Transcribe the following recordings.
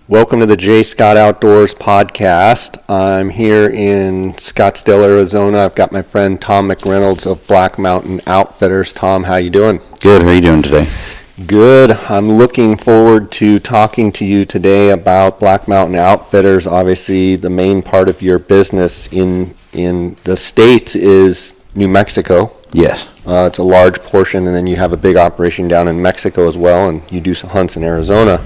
Welcome to the J. Scott Outdoors podcast. I'm here in Scottsdale, Arizona. I've got my friend Tom McReynolds of Black Mountain Outfitters. Tom, how you doing? Good. How are you doing today? Good. I'm looking forward to talking to you today about Black Mountain Outfitters. Obviously, the main part of your business in the States is New Mexico. Yes. It's a large portion, and then you have a big operation down in Mexico as well, and you do some hunts in Arizona.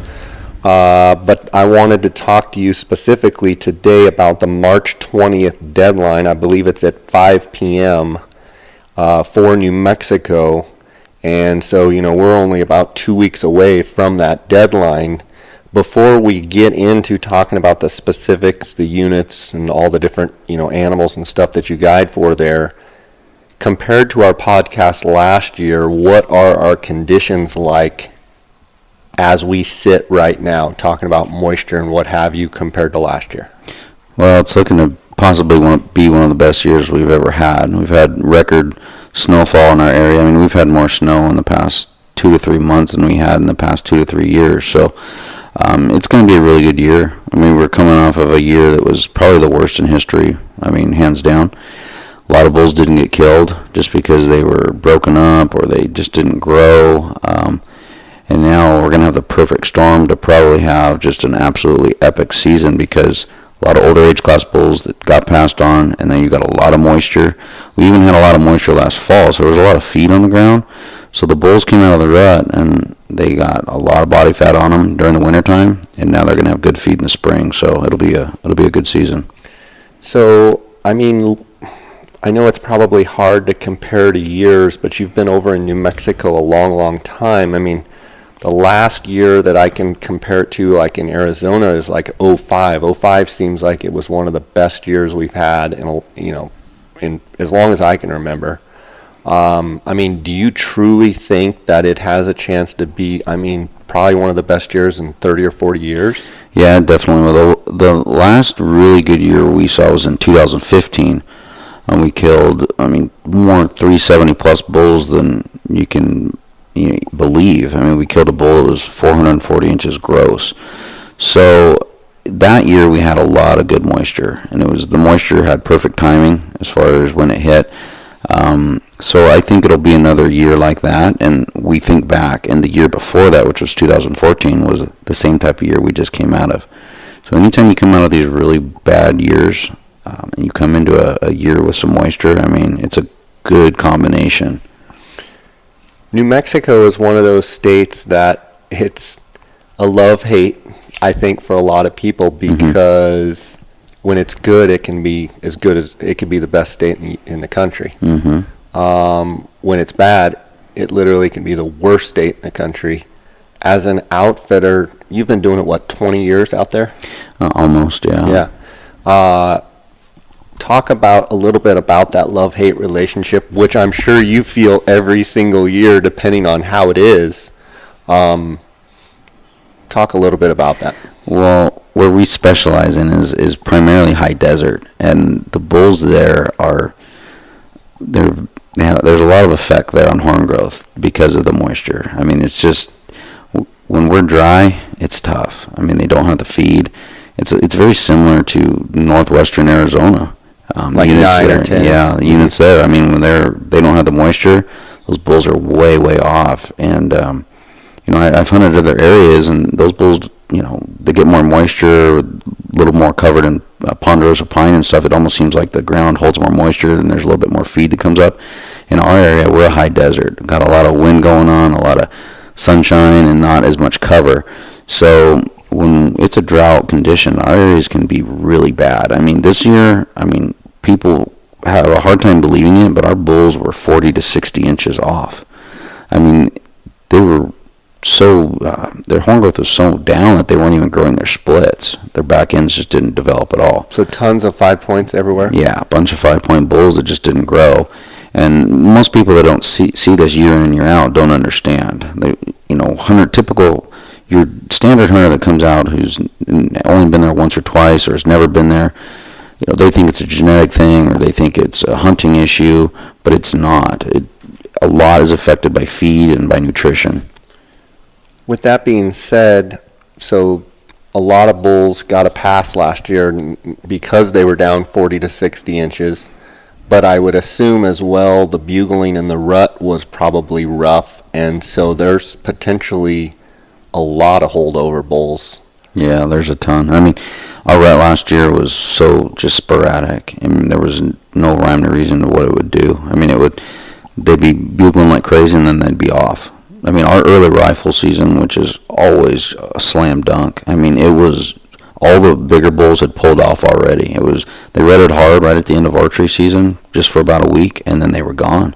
But I wanted to talk to you specifically today about the March 20th deadline. I believe it's at 5 p.m. For New Mexico. And so, we're only about 2 weeks away from that deadline. Before we get into talking about the specifics, the units, and all the different, animals and stuff that you guide for there, compared to our podcast last year, what are our conditions like as we sit right now, talking about moisture and what have you, compared to last year? Well, it's looking to possibly be one of the best years we've ever had. We've had record snowfall in our area. I mean, we've had more snow in the past 2 to 3 months than we had in the past 2 to 3 years. So it's going to be a really good year. I mean, we're coming off of a year that was probably the worst in history. I mean, hands down. A lot of bulls didn't get killed just because they were broken up or they just didn't grow. And now we're going to have the perfect storm to probably have just an absolutely epic season, because a lot of older age class bulls that got passed on, and then you got a lot of moisture. We even had a lot of moisture last fall, so there was a lot of feed on the ground. So the bulls came out of the rut, and they got a lot of body fat on them during the wintertime, and now they're going to have good feed in the spring. So it'll be a good season. So, I mean, I know it's probably hard to compare to years, but you've been over in New Mexico a long, long time. I mean, the last year that I can compare it to, like in Arizona, is like 05. 05 seems like it was one of the best years we've had in as long as I can remember. I mean, do you truly think that it has a chance to be, probably one of the best years in 30 or 40 years? Yeah, definitely. Well, the last really good year we saw was in 2015. And we killed, more 370 plus bulls than you can believe. We killed a bull that was 440 inches gross. So that year we had a lot of good moisture, and the moisture had perfect timing as far as when it hit. So I think it'll be another year like that. And we think back, and the year before that, which was 2014, was the same type of year we just came out of. So anytime you come out of these really bad years, and you come into a year with some moisture, it's a good combination. New Mexico is one of those states that it's a love-hate, I think, for a lot of people, because when it's good, it can be as good as it could be the best state in the country. When it's bad, it literally can be the worst state in the country. As an outfitter, you've been doing it, 20 years out there? Almost, yeah. Yeah. Talk about a little bit about that love-hate relationship, which I'm sure you feel every single year, depending on how it is. Talk a little bit about that. Well, where we specialize in is primarily high desert, and the bulls there there's a lot of effect there on horn growth because of the moisture. It's just, when we're dry, it's tough. They don't have the feed. It's very similar to northwestern Arizona. Like 9 or 10. Yeah, the units there. When they don't have the moisture, those bulls are way, way off. And I've hunted other areas, and those bulls, they get more moisture, a little more covered in ponderosa pine and stuff. It almost seems like the ground holds more moisture, and there's a little bit more feed that comes up. In our area, we're a high desert. Got a lot of wind going on, a lot of sunshine, and not as much cover. So when it's a drought condition, our areas can be really bad. This year, people have a hard time believing it, but our bulls were 40 to 60 inches off. They were so, their horn growth was so down that they weren't even growing their splits. Their back ends just didn't develop at all. So tons of 5 points everywhere? Yeah, a bunch of 5-point bulls that just didn't grow. And most people that don't see this year in and year out don't understand. They, your standard hunter that comes out who's only been there once or twice or has never been there, they think it's a genetic thing or they think it's a hunting issue, but it's not. A lot is affected by feed and by nutrition. With that being said, so a lot of bulls got a pass last year because they were down 40 to 60 inches. But I would assume as well the bugling and the rut was probably rough, and so there's potentially a lot of holdover bulls. Yeah, there's a ton. I mean, our rut last year was so just sporadic. I mean, there was no rhyme or reason to what it would do. I mean, they'd be bugling like crazy and then they'd be off. I mean, our early rifle season, which is always a slam dunk. I mean, it was all the bigger bulls had pulled off already. They rutted hard right at the end of archery season, just for about a week, and then they were gone,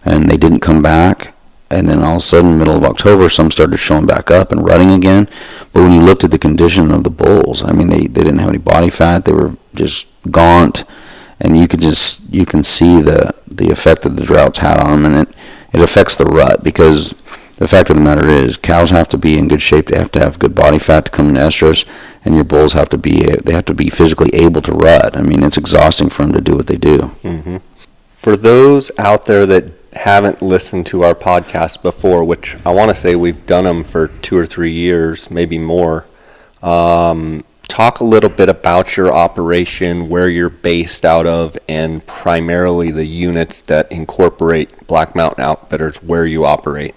and they didn't come back. And then all of a sudden, middle of October, some started showing back up and rutting again. But when you looked at the condition of the bulls, I mean, they didn't have any body fat. They were just gaunt, and you can see the effect that the droughts had on them, and it affects the rut, because the fact of the matter is cows have to be in good shape. They have to have good body fat to come into estrus, and your bulls have to be physically able to rut. I mean, it's exhausting for them to do what they do. Mm-hmm. For those out there that haven't listened to our podcast before, which I want to say we've done them for 2 or 3 years, maybe more, talk a little bit about your operation, where you're based out of, and primarily the units that incorporate Black Mountain Outfitters, where you operate.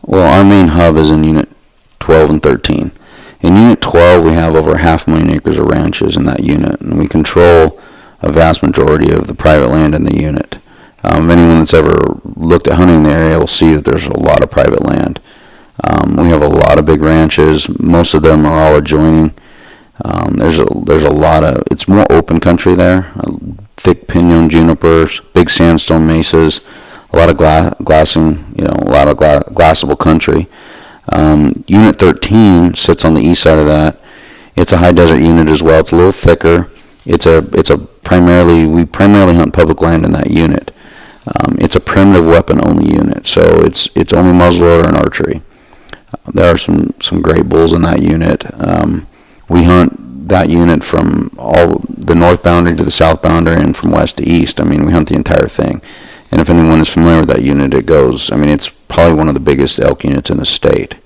Well, our main hub is in Unit 12 and 13. In Unit 12, we have over 500,000 acres of ranches in that unit, and we control a vast majority of the private land in the unit. Anyone that's ever looked at hunting in the area will see that there's a lot of private land. We have a lot of big ranches. Most of them are all adjoining. There's a lot of, it's more open country there. Thick pinon junipers, big sandstone mesas, a lot of glassing, a lot of glassable country. Unit 13 sits on the east side of that. It's a high desert unit as well. It's a little thicker. We primarily hunt public land in that unit. It's a primitive weapon only unit, so it's only muzzleloader and archery. There are some great bulls in that unit. We hunt that unit from all the north boundary to the south boundary and from west to east. I mean, we hunt the entire thing. And if anyone is familiar with that unit, it's probably one of the biggest elk units in the state.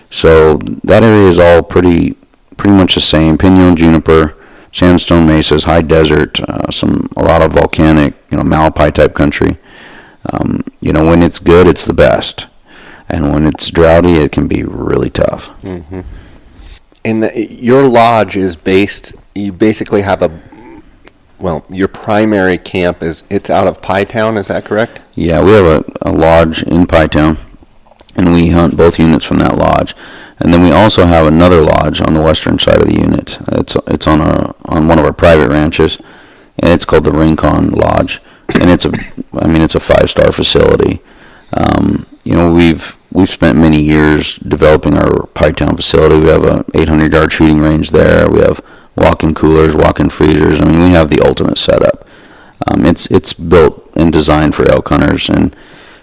So that area is all pretty much the same. Pinon, juniper, sandstone mesas, high desert, a lot of volcanic, Malapai type country. When it's good, it's the best. And when it's droughty, it can be really tough. Mm-hmm. And your lodge is you basically have your primary camp it's out of Pie Town, is that correct? Yeah, we have a lodge in Pie Town, and we hunt both units from that lodge. And then we also have another lodge on the western side of the unit. It's on one of our private ranches, and it's called the Rincon Lodge. And it's a 5-star facility. We've spent many years developing our Pie Town facility. We have a 800-yard shooting range there. We have walk-in coolers, walk-in freezers. I mean, we have the ultimate setup. It's built and designed for elk hunters, and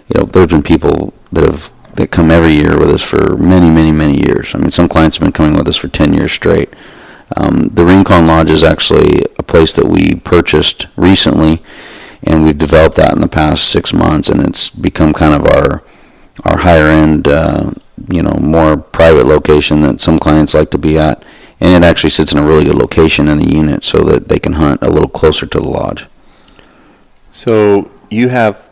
there's been people that come every year with us for many, many, many years. I mean, some clients have been coming with us for 10 years straight. The Rincon Lodge is actually a place that we purchased recently, and we've developed that in the past 6 months, and it's become kind of our higher end, more private location that some clients like to be at. And it actually sits in a really good location in the unit so that they can hunt a little closer to the lodge. So you have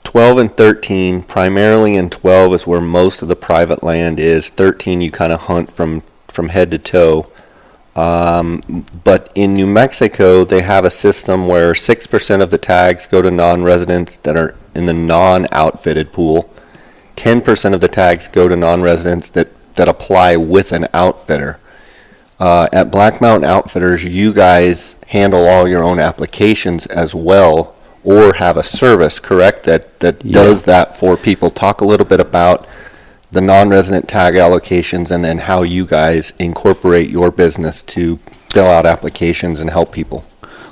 12 and 13. Primarily in 12 is where most of the private land is. 13 you kind of hunt from head to toe. But in New Mexico, they have a system where 6% of the tags go to non-residents that are in the non-outfitted pool. 10% of the tags go to non-residents that apply with an outfitter. At Black Mountain Outfitters, you guys handle all your own applications as well, or have a service, correct, that does that for people. Talk a little bit about the non-resident tag allocations and then how you guys incorporate your business to fill out applications and help people.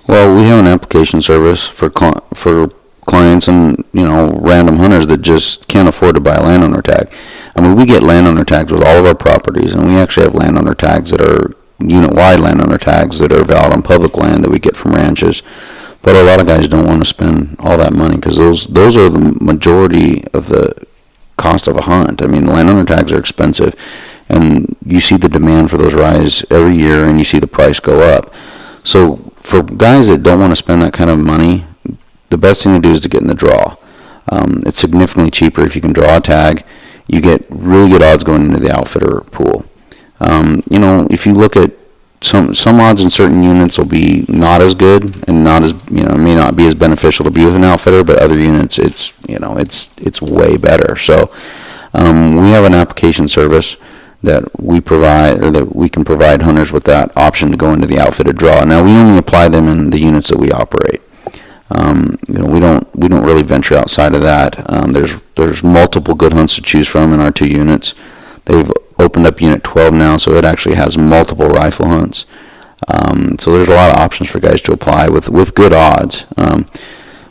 Well, we have an application service for clients and random hunters that just can't afford to buy a landowner tag. I mean, we get landowner tags with all of our properties, and we actually have landowner tags that are unit-wide landowner tags that are valid on public land that we get from ranches. But a lot of guys don't want to spend all that money because those are the majority of the cost of a hunt. I mean, the landowner tags are expensive, and you see the demand for those rise every year, and you see the price go up. So for guys that don't want to spend that kind of money, the best thing to do is to get in the draw. It's significantly cheaper if you can draw a tag. You get really good odds going into the outfitter pool. If you look at some odds in certain units will be not as good and not as, it may not be as beneficial to be with an outfitter, but other units it's way better. So we have an application service that we provide, or that we can provide hunters with that option to go into the outfitted draw. Now we only apply them in the units that we operate. We don't really venture outside of that. There's multiple good hunts to choose from in our 2 units. They've opened up Unit 12 now, so it actually has multiple rifle hunts. So there's a lot of options for guys to apply with good odds.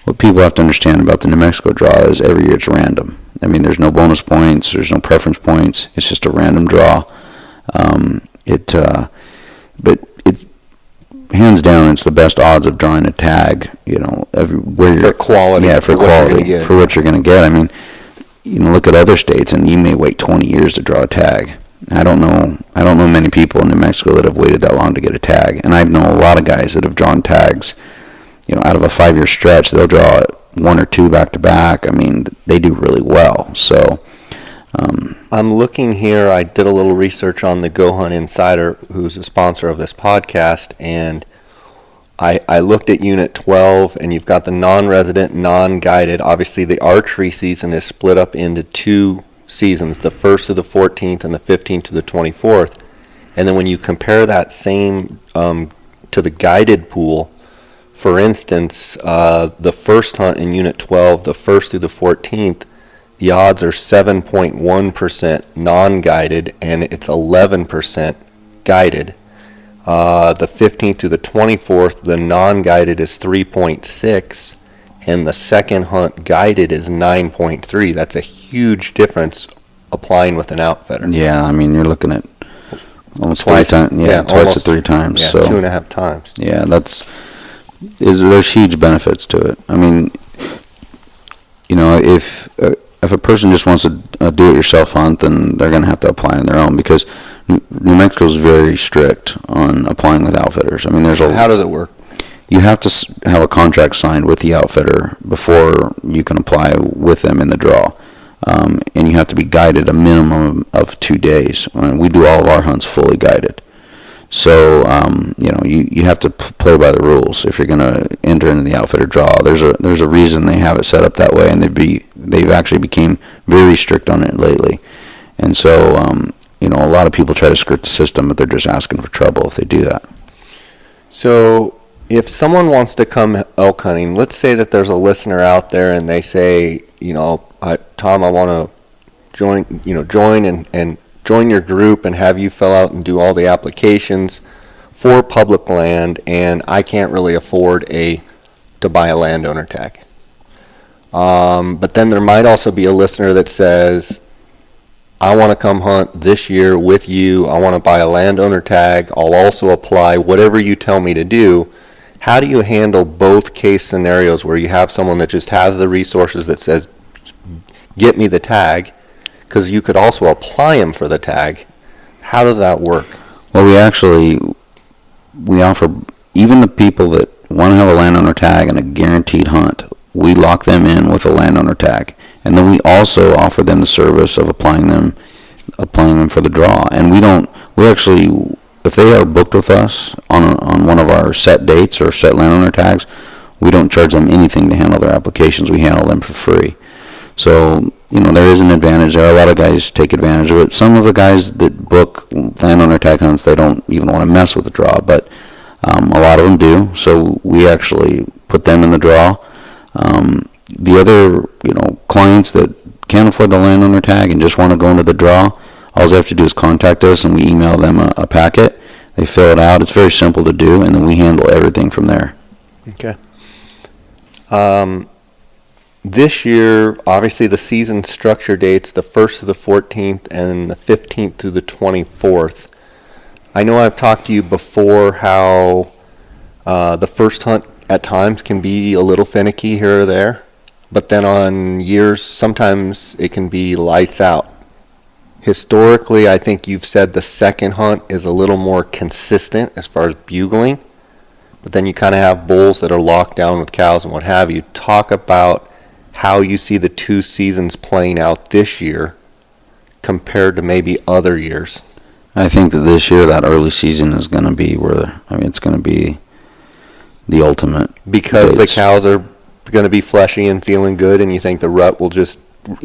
What people have to understand about the New Mexico draw is every year it's random. I mean, there's no bonus points, there's no preference points. It's just a random draw. But it's hands down, it's the best odds of drawing a tag. Everywhere for quality. Yeah, for quality, for what you're going to get. I mean, look at other states, and you may wait 20 years to draw a tag. I don't know many people in New Mexico that have waited that long to get a tag, and I know a lot of guys that have drawn tags. Out of a 5-year stretch, they'll draw 1 or 2 back to back. I mean, they do really well. So, I'm looking here. I did a little research on the Go Hunt Insider, who's a sponsor of this podcast, and I looked at Unit 12, and you've got the non-resident, non-guided. Obviously, the archery season is split up into 2 seasons, the 1st to the 14th and the 15th to the 24th. And then when you compare that same to the guided pool, for instance, the first hunt in Unit 12, the 1st through the 14th, the odds are 7.1% non-guided, and it's 11% guided. The 15th through the 24th, the non-guided is 3.6, and the second hunt guided is 9.3. That's a huge difference applying with an outfitter. yeah, I mean, you're looking at almost Twice. 3 times. Yeah, twice almost, to 3 times. Yeah, So 2.5 times. yeah, there's huge benefits to it. I mean, if a person just wants a do-it-yourself hunt, then they're going to have to apply on their own, because New Mexico is very strict on applying with outfitters. I mean, How does it work? You have to have a contract signed with the outfitter before you can apply with them in the draw, and you have to be guided a minimum of 2 days. We do all of our hunts fully guided. So, you have to play by the rules if you're going to enter into the outfitter draw. There's a reason they have it set up that way, and they've actually became very strict on it lately. And so, a lot of people try to skirt the system, but they're just asking for trouble if they do that. So if someone wants to come elk hunting, let's say that there's a listener out there and they say, Tom, I want to join and join your group and have you fill out and do all the applications for public land, and I can't really afford to buy a landowner tag. But then there might also be a listener that says, I want to come hunt this year with you. I want to buy a landowner tag. I'll also apply whatever you tell me to do. How do you handle both case scenarios where you have someone that just has the resources that says, get me the tag, because you could also apply them for the tag? How does that work? Well, we offer, even the people that want to have a landowner tag and a guaranteed hunt, we lock them in with a landowner tag. And then we also offer them the service of applying them for the draw. And we actually, if they are booked with us on one of our set dates or set landowner tags, we don't charge them anything to handle their applications. We handle them for free. So, there is an advantage there. A lot of guys take advantage of it. Some of the guys that book landowner tag hunts, they don't even want to mess with the draw, but a lot of them do. So we actually put them in the draw. The other, clients that can't afford the landowner tag and just want to go into the draw, all they have to do is contact us, and we email them a packet. They fill it out. It's very simple to do, and then we handle everything from there. Okay. This year, obviously, the season structure dates, the 1st to the 14th and the 15th through the 24th. I know I've talked to you before how the first hunt at times can be a little finicky here or there, but then on years, sometimes it can be lights out. Historically, I think you've said the second hunt is a little more consistent as far as bugling, but then you kind of have bulls that are locked down with cows and what have you. Talk about how you see the two seasons playing out this year compared to maybe other years. I think that this year, that early season is going to be it's going to be the ultimate. Because the cows are going to be fleshy and feeling good, and you think the rut will just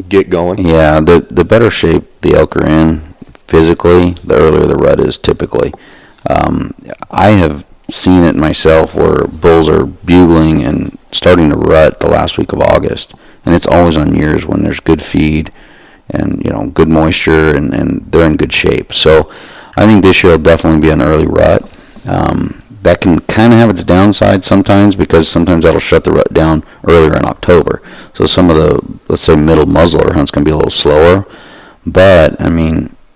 get going? Yeah, the better shape the elk are in physically, the earlier the rut is typically. I have seen it myself where bulls are bugling and starting to rut the last week of August, and it's always on years when there's good feed and good moisture and they're in good shape. So I think this year will definitely be an early rut. That can kind of have its downside sometimes, because sometimes that'll shut the rut down earlier in October. So some of the, let's say, middle muzzleloader hunts can be a little slower. But,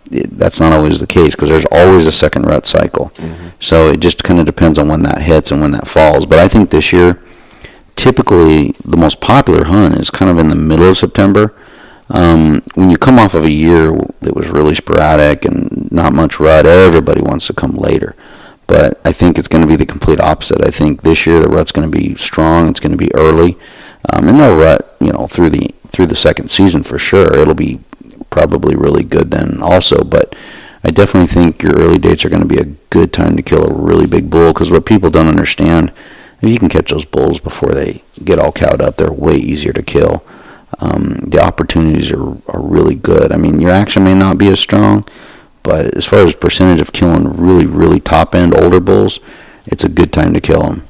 that's not always the case, because there's always a second rut cycle. Mm-hmm. So it just kind of depends on when that hits and when that falls. But I think this year, typically, the most popular hunt is kind of in the middle of September. When you come off of a year that was really sporadic and not much rut, everybody wants to come later. But I think it's going to be the complete opposite. I think this year the rut's going to be strong. It's going to be early, and they'll rut, through the second season for sure. It'll be probably really good then also. But I definitely think your early dates are going to be a good time to kill a really big bull, because what people don't understand, if you can catch those bulls before they get all cowed up, they're way easier to kill. The opportunities are really good. Your action may not be as strong, but as far as percentage of killing really, really top-end older bulls, it's a good time to kill them.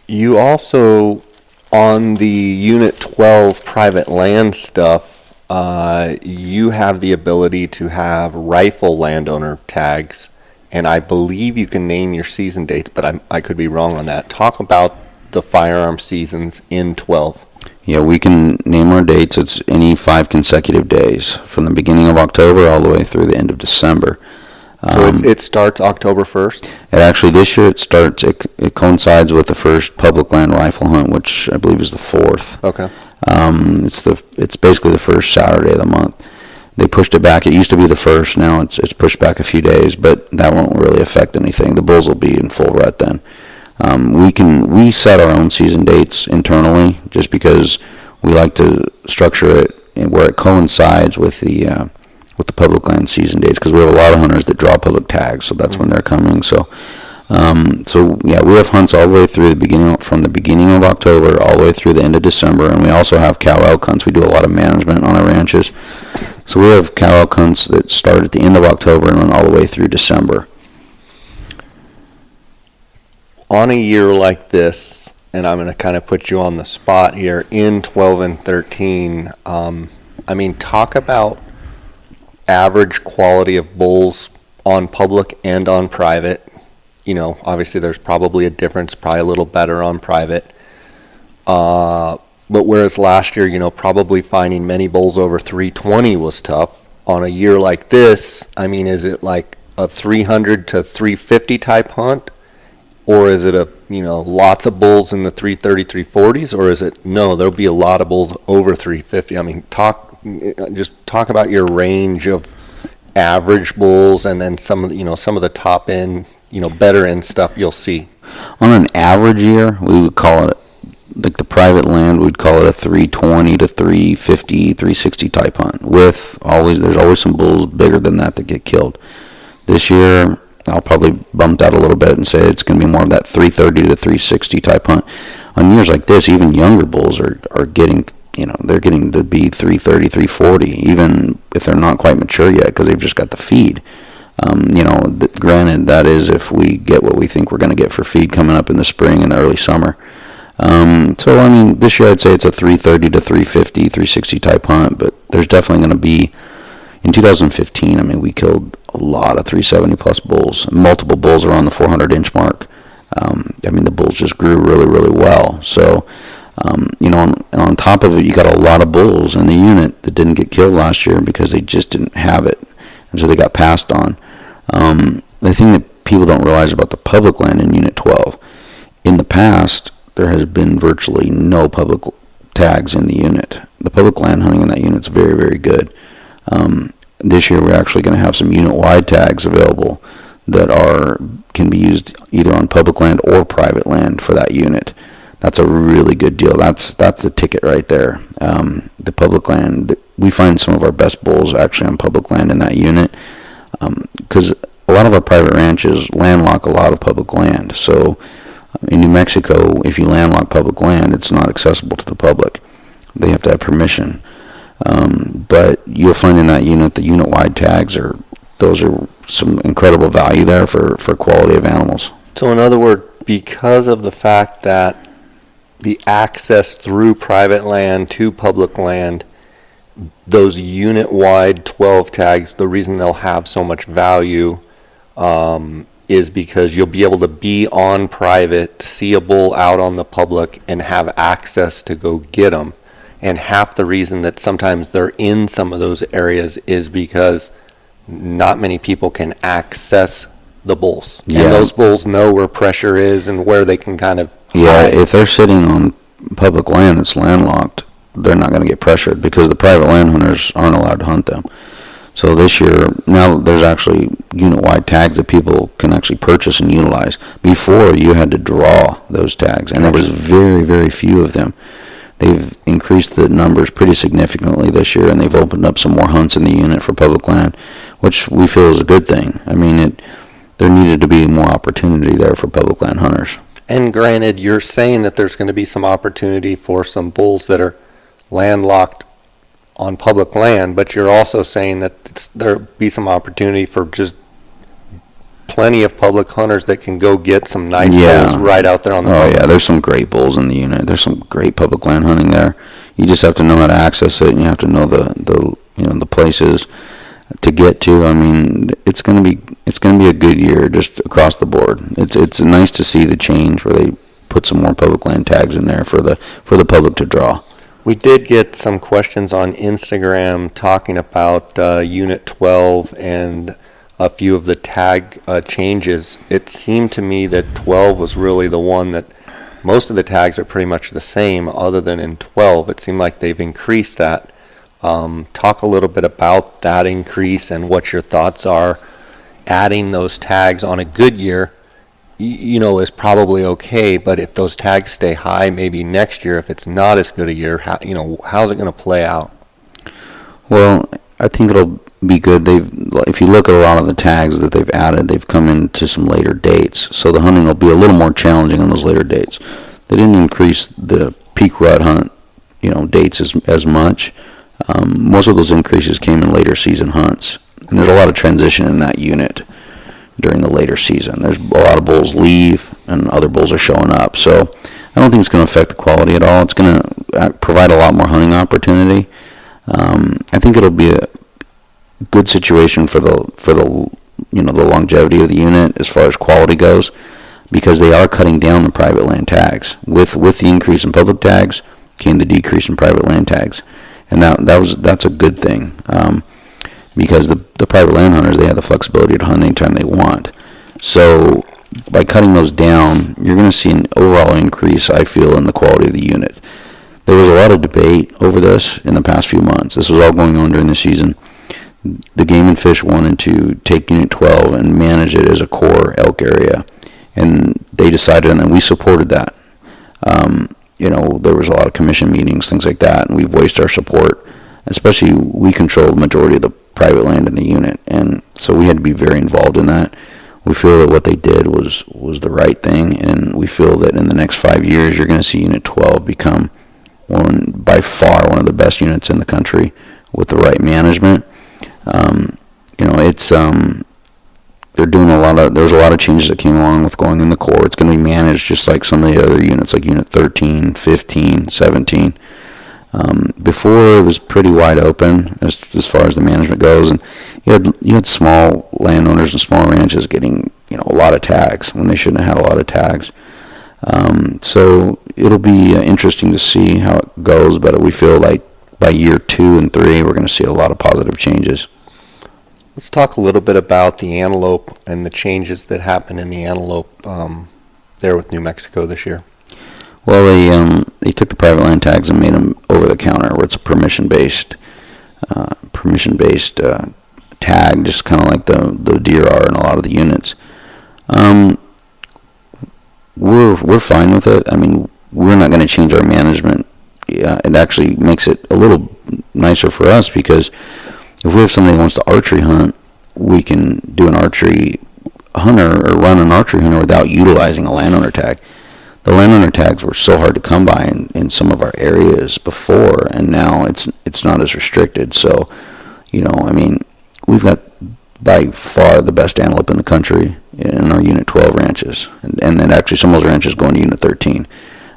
You also, on the Unit 12 private land stuff, you have the ability to have rifle landowner tags, and I believe you can name your season dates, but I could be wrong on that. Talk about the firearm seasons in 12. Yeah, we can name our dates. It's any 5 consecutive days from the beginning of October all the way through the end of December. So it starts October 1st? Actually, this year it coincides with the first public land rifle hunt, which I believe is the 4th. Okay. It's basically the first Saturday of the month. They pushed it back. It used to be the 1st. Now it's pushed back a few days, but that won't really affect anything. The bulls will be in full rut then. We set our own season dates internally, just because we like to structure it where it coincides with the public land season dates, because we have a lot of hunters that draw public tags, so that's when they're coming. So yeah, we have hunts all the way through from the beginning of October all the way through the end of December, and we also have cow elk hunts. We do a lot of management on our ranches, so we have cow elk hunts that start at the end of October and run all the way through December. On a year like this, and I'm going to kind of put you on the spot here, in 12 and 13, talk about average quality of bulls on public and on private. Obviously there's probably a difference, probably a little better on private. But whereas last year, probably finding many bulls over 320 was tough, on a year like this, is it like a 300 to 350 type hunt? Or is it lots of bulls in the 330, 340s? Or is it, no, there'll be a lot of bulls over 350? Talk about your range of average bulls, and then some of the top end, better end stuff you'll see. On an average year, we would call it, like the private land, we'd call it a 320 to 350, 360 type hunt. There's always some bulls bigger than that get killed. This year, I'll probably bump that a little bit and say it's going to be more of that 330 to 360 type hunt. On years like this, even younger bulls are getting, they're getting to be 330, 340, even if they're not quite mature yet, because they've just got the feed. Granted, that is if we get what we think we're going to get for feed coming up in the spring and the early summer. This year I'd say it's a 330 to 350, 360 type hunt, but there's definitely going to be, in 2015, we killed a lot of 370 plus bulls. Multiple bulls around the 400 inch mark. The bulls just grew really, really well. So, on top of it, you got a lot of bulls in the unit that didn't get killed last year because they just didn't have it, and so they got passed on. The thing that people don't realize about the public land in Unit 12, in the past, there has been virtually no public tags in the unit. The public land hunting in that unit is very, very good. this year we're actually going to have some unit-wide tags available that can be used either on public land or private land for that unit. That's a really good deal. That's the ticket right there. The public land, we find some of our best bulls actually on public land in that unit, because a lot of our private ranches landlock a lot of public land. So in New Mexico, if you landlock public land, it's not accessible to the public. They have to have permission. But you'll find in that unit, the unit-wide tags those are some incredible value there for quality of animals. So in other words, because of the fact that the access through private land to public land, those unit-wide 12 tags, the reason they'll have so much value is because you'll be able to be on private, see a bull out on the public, and have access to go get them. And half the reason that sometimes they're in some of those areas is because not many people can access the bulls. Yeah. And those bulls know where pressure is and where they can kind of Yeah, hide. if they're sitting on public land that's landlocked, they're not going to get pressured because the private land hunters aren't allowed to hunt them. So this year, now there's actually unit-wide tags that people can actually purchase and utilize. Before, you had to draw those tags, and there was very, very few of them. They've increased the numbers pretty significantly this year, and they've opened up some more hunts in the unit for public land, which we feel is a good thing. I mean, there needed to be more opportunity there for public land hunters. And granted, you're saying that there's going to be some opportunity for some bulls that are landlocked on public land, but you're also saying that there'll be some opportunity for just plenty of public hunters that can go get some nice bulls right out there on the yeah, there's some great bulls in the unit. There's some great public land hunting there. You just have to know how to access it, and you have to know the places to get to. I mean, it's going to be a good year just across the board. It's nice to see the change where they put some more public land tags in there for the public to draw. We did get some questions on Instagram talking about Unit 12 and a few of the tag changes. It seemed to me that 12 was really the one that most of the tags are pretty much the same, other than in 12. It seemed like they've increased that. Talk a little bit about that increase and what your thoughts are. Adding those tags on a good year, is probably okay, but if those tags stay high, maybe next year, if it's not as good a year, how's it going to play out? Well, I think it'll be good. If you look at a lot of the tags that they've added, they've come into some later dates, so the hunting will be a little more challenging on those later dates. They didn't increase the peak rut hunt, dates as much. Most of those increases came in later season hunts, and there's a lot of transition in that unit during the later season. There's a lot of bulls leave, and other bulls are showing up. So I don't think it's going to affect the quality at all. It's going to provide a lot more hunting opportunity. I think it'll be a good situation for the longevity of the unit as far as quality goes, because they are cutting down the private land tags. With the increase in public tags came the decrease in private land tags, and that's a good thing. Because the private land hunters, they have the flexibility to hunt anytime they want. So by cutting those down, you're going to see an overall increase, I feel, in the quality of the unit. There was a lot of debate over this in the past few months. This was all going on during the season. The Game and Fish wanted to take Unit 12 and manage it as a core elk area, and they decided, and we supported that. There was a lot of commission meetings, things like that, and we voiced our support. Especially, we control the majority of the private land in the unit, and so we had to be very involved in that. We feel that what they did was the right thing, and we feel that in the next 5 years, you're going to see Unit 12 become by far one of the best units in the country with the right management. There's a lot of changes that came along with going in the core. It's going to be managed just like some of the other units, like Unit 13, 15, 17. Before, it was pretty wide open as far as the management goes, and you had small landowners and small ranches getting a lot of tags when they shouldn't have had a lot of tags. So it'll be interesting to see how it goes, but we feel like by year 2 and 3, we're going to see a lot of positive changes. Let's talk a little bit about the antelope and the changes that happened in the antelope there with New Mexico this year. Well, they took the private land tags and made them over the counter, where it's a permission based tag, just kind of like the deer are in a lot of the units. We're fine with it. I mean, we're not going to change our management. Yeah, it actually makes it a little nicer for us, because if we have somebody who wants to archery hunt, we can do an archery hunter or run an archery hunter without utilizing a landowner tag. The landowner tags were so hard to come by in some of our areas before, and now it's not as restricted. So, I mean, we've got by far the best antelope in the country in our Unit 12 ranches, and then actually some of those ranches going to Unit 13.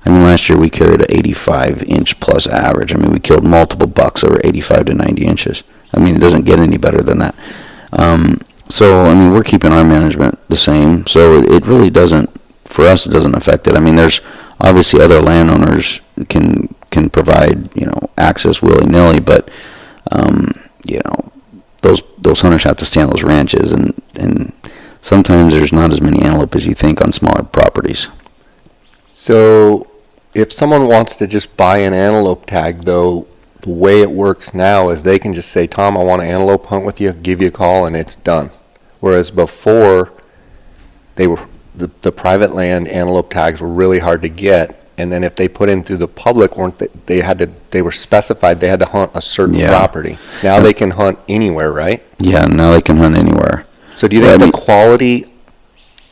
I mean, last year we carried an 85-inch plus average. I mean, we killed multiple bucks over 85 to 90 inches. I mean, it doesn't get any better than that. So, I mean, we're keeping our management the same. So it really doesn't, for us, it doesn't affect it. I mean, there's obviously other landowners can provide, access willy-nilly, but, those hunters have to stay on those ranches, and sometimes there's not as many antelope as you think on smaller properties. So if someone wants to just buy an antelope tag, though, the way it works now is they can just say, Tom, I want to antelope hunt with you, give you a call, and it's done. Whereas before, they were the private land antelope tags were really hard to get, and then if they put in through the public, they were specified they had to hunt a certain property. Now they can hunt anywhere, right? Yeah, now they can hunt anywhere. So do you think the quality,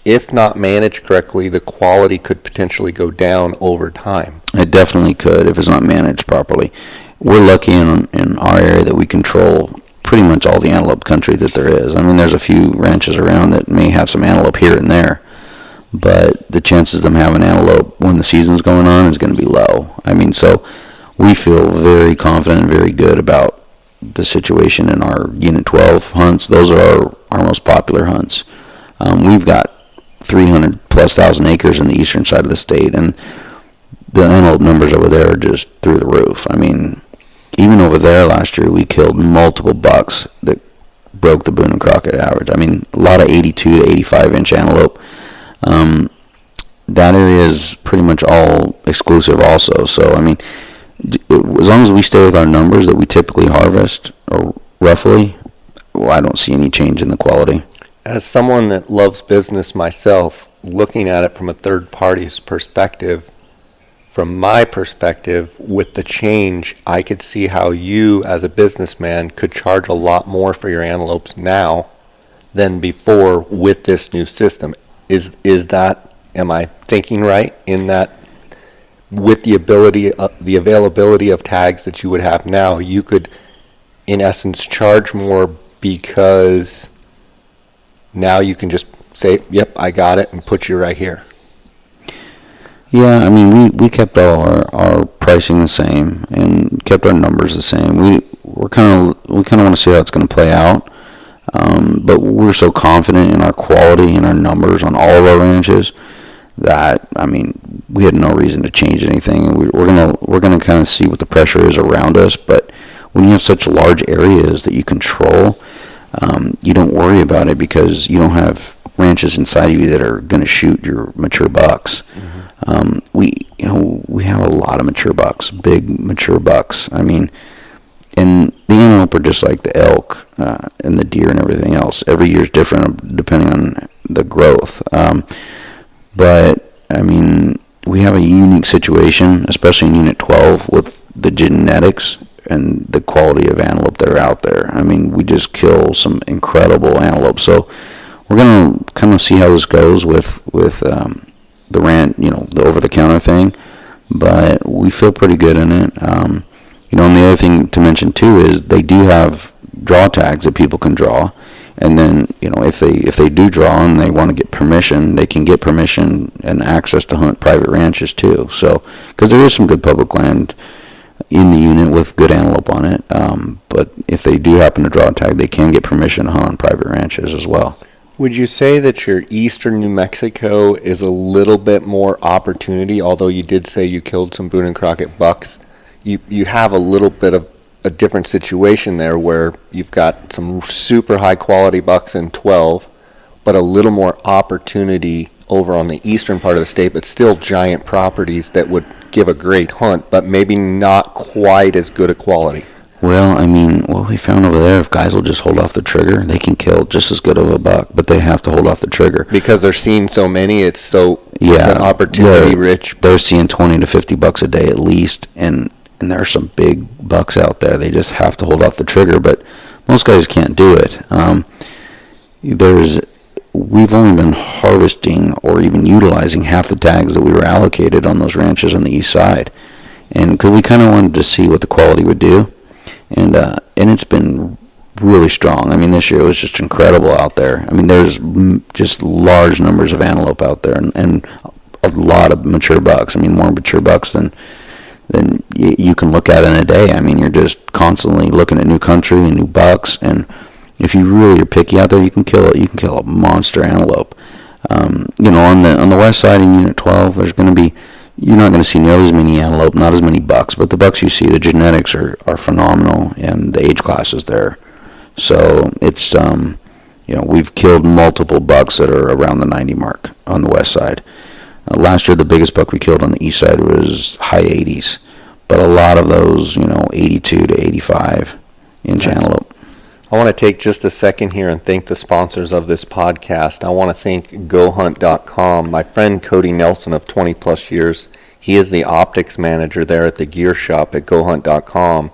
if not managed correctly, the quality could potentially go down over time? It definitely could if it's not managed properly. We're lucky in our area that we control pretty much all the antelope country that there is. I mean, there's a few ranches around that may have some antelope here and there, but the chances of them having antelope when the season's going on is going to be low. I mean, so we feel very confident and very good about the situation in our Unit 12 hunts. Those are our most popular hunts. We've got 300,000+ acres in the eastern side of the state, and the antelope numbers over there are just through the roof. I mean, even over there last year, we killed multiple bucks that broke the Boone and Crockett average. I mean, a lot of 82 to 85-inch antelope. That area is pretty much all exclusive also. So, I mean, as long as we stay with our numbers that we typically harvest, or roughly, I don't see any change in the quality. As someone that loves business myself, looking at it from a third party's perspective, from my perspective, with the change, I could see how you, as a businessman, could charge a lot more for your antelopes now than before with this new system. Is that, am I thinking right in that with the availability of tags that you would have now, you could, in essence, charge more because now you can just say, yep, I got it, and put you right here? Yeah, I mean, we kept all our pricing the same and kept our numbers the same. We kind of want to see how it's going to play out, but we're so confident in our quality and our numbers on all of our ranches that, I mean, we had no reason to change anything. We're gonna kind of see what the pressure is around us. But when you have such large areas that you control, you don't worry about it because you don't have ranches inside of you that are going to shoot your mature bucks. Mm-hmm. We have a lot of mature bucks, big mature bucks. I mean, and the antelope are just like the elk and the deer and everything else. Every year is different depending on the growth. But I mean, we have a unique situation, especially in Unit 12, with the genetics and the quality of antelope that are out there. I mean, we just kill some incredible antelope. So we're going to kind of see how this goes with the the over-the-counter thing, but we feel pretty good in it. And the other thing to mention too is they do have draw tags that people can draw, and then if they do draw and they want to get permission, they can get permission and access to hunt private ranches too. So because there is some good public land in the unit with good antelope on it, but if they do happen to draw a tag, they can get permission to hunt on private ranches as well. Would you say that your eastern New Mexico is a little bit more opportunity, although you did say you killed some Boone and Crockett bucks? You have a little bit of a different situation there where you've got some super high quality bucks in 12, but a little more opportunity over on the eastern part of the state, but still giant properties that would give a great hunt, but maybe not quite as good a quality. Well, I mean, what we found over there, if guys will just hold off the trigger, they can kill just as good of a buck, but they have to hold off the trigger. Because they're seeing so many, it's an Yeah, opportunity rich. they're seeing 20 to 50 bucks a day at least, and there are some big bucks out there. They just have to hold off the trigger, but most guys can't do it. We've only been harvesting or even utilizing half the tags that we were allocated on those ranches on the east side, and because we kind of wanted to see what the quality would do, and it's been really strong. I mean, this year it was just incredible out there. I mean, there's just large numbers of antelope out there, and a lot of mature bucks. I mean, more mature bucks than you can look at in a day. I mean, you're just constantly looking at new country and new bucks, and if you really are picky out there, you can kill a monster antelope. On the west side in Unit 12, you're not going to see nearly as many antelope, not as many bucks, but the bucks you see, the genetics are phenomenal, and the age class is there. So it's we've killed multiple bucks that are around the 90 mark on the west side. Last year, the biggest buck we killed on the east side was high 80s, but a lot of those, 82 to 85 inch antelope. I want to take just a second here and thank the sponsors of this podcast. I want to thank GoHunt.com. My friend Cody Nelson of 20 plus years, he is the optics manager there at the gear shop at GoHunt.com.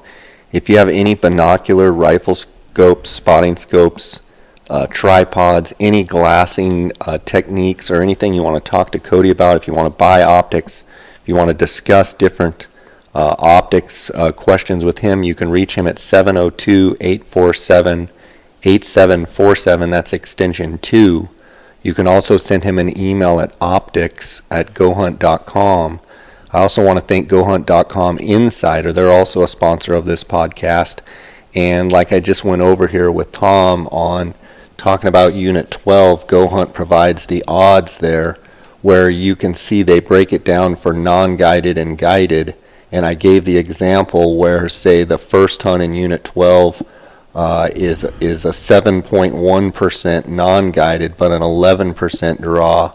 If you have any binocular, rifle scopes, spotting scopes, tripods, any glassing techniques, or anything you want to talk to Cody about, if you want to buy optics, if you want to discuss different optics questions with him, you can reach him at 702-847-8747. That's extension 2. You can also send him an email at optics@gohunt.com. I also want to thank GoHunt.com Insider. They're also a sponsor of this podcast. And like I just went over here with Tom on talking about Unit 12, GoHunt provides the odds there where you can see they break it down for non-guided and guided. And I gave the example where, say, the first hunt in Unit 12 is a 7.1% non-guided, but an 11% draw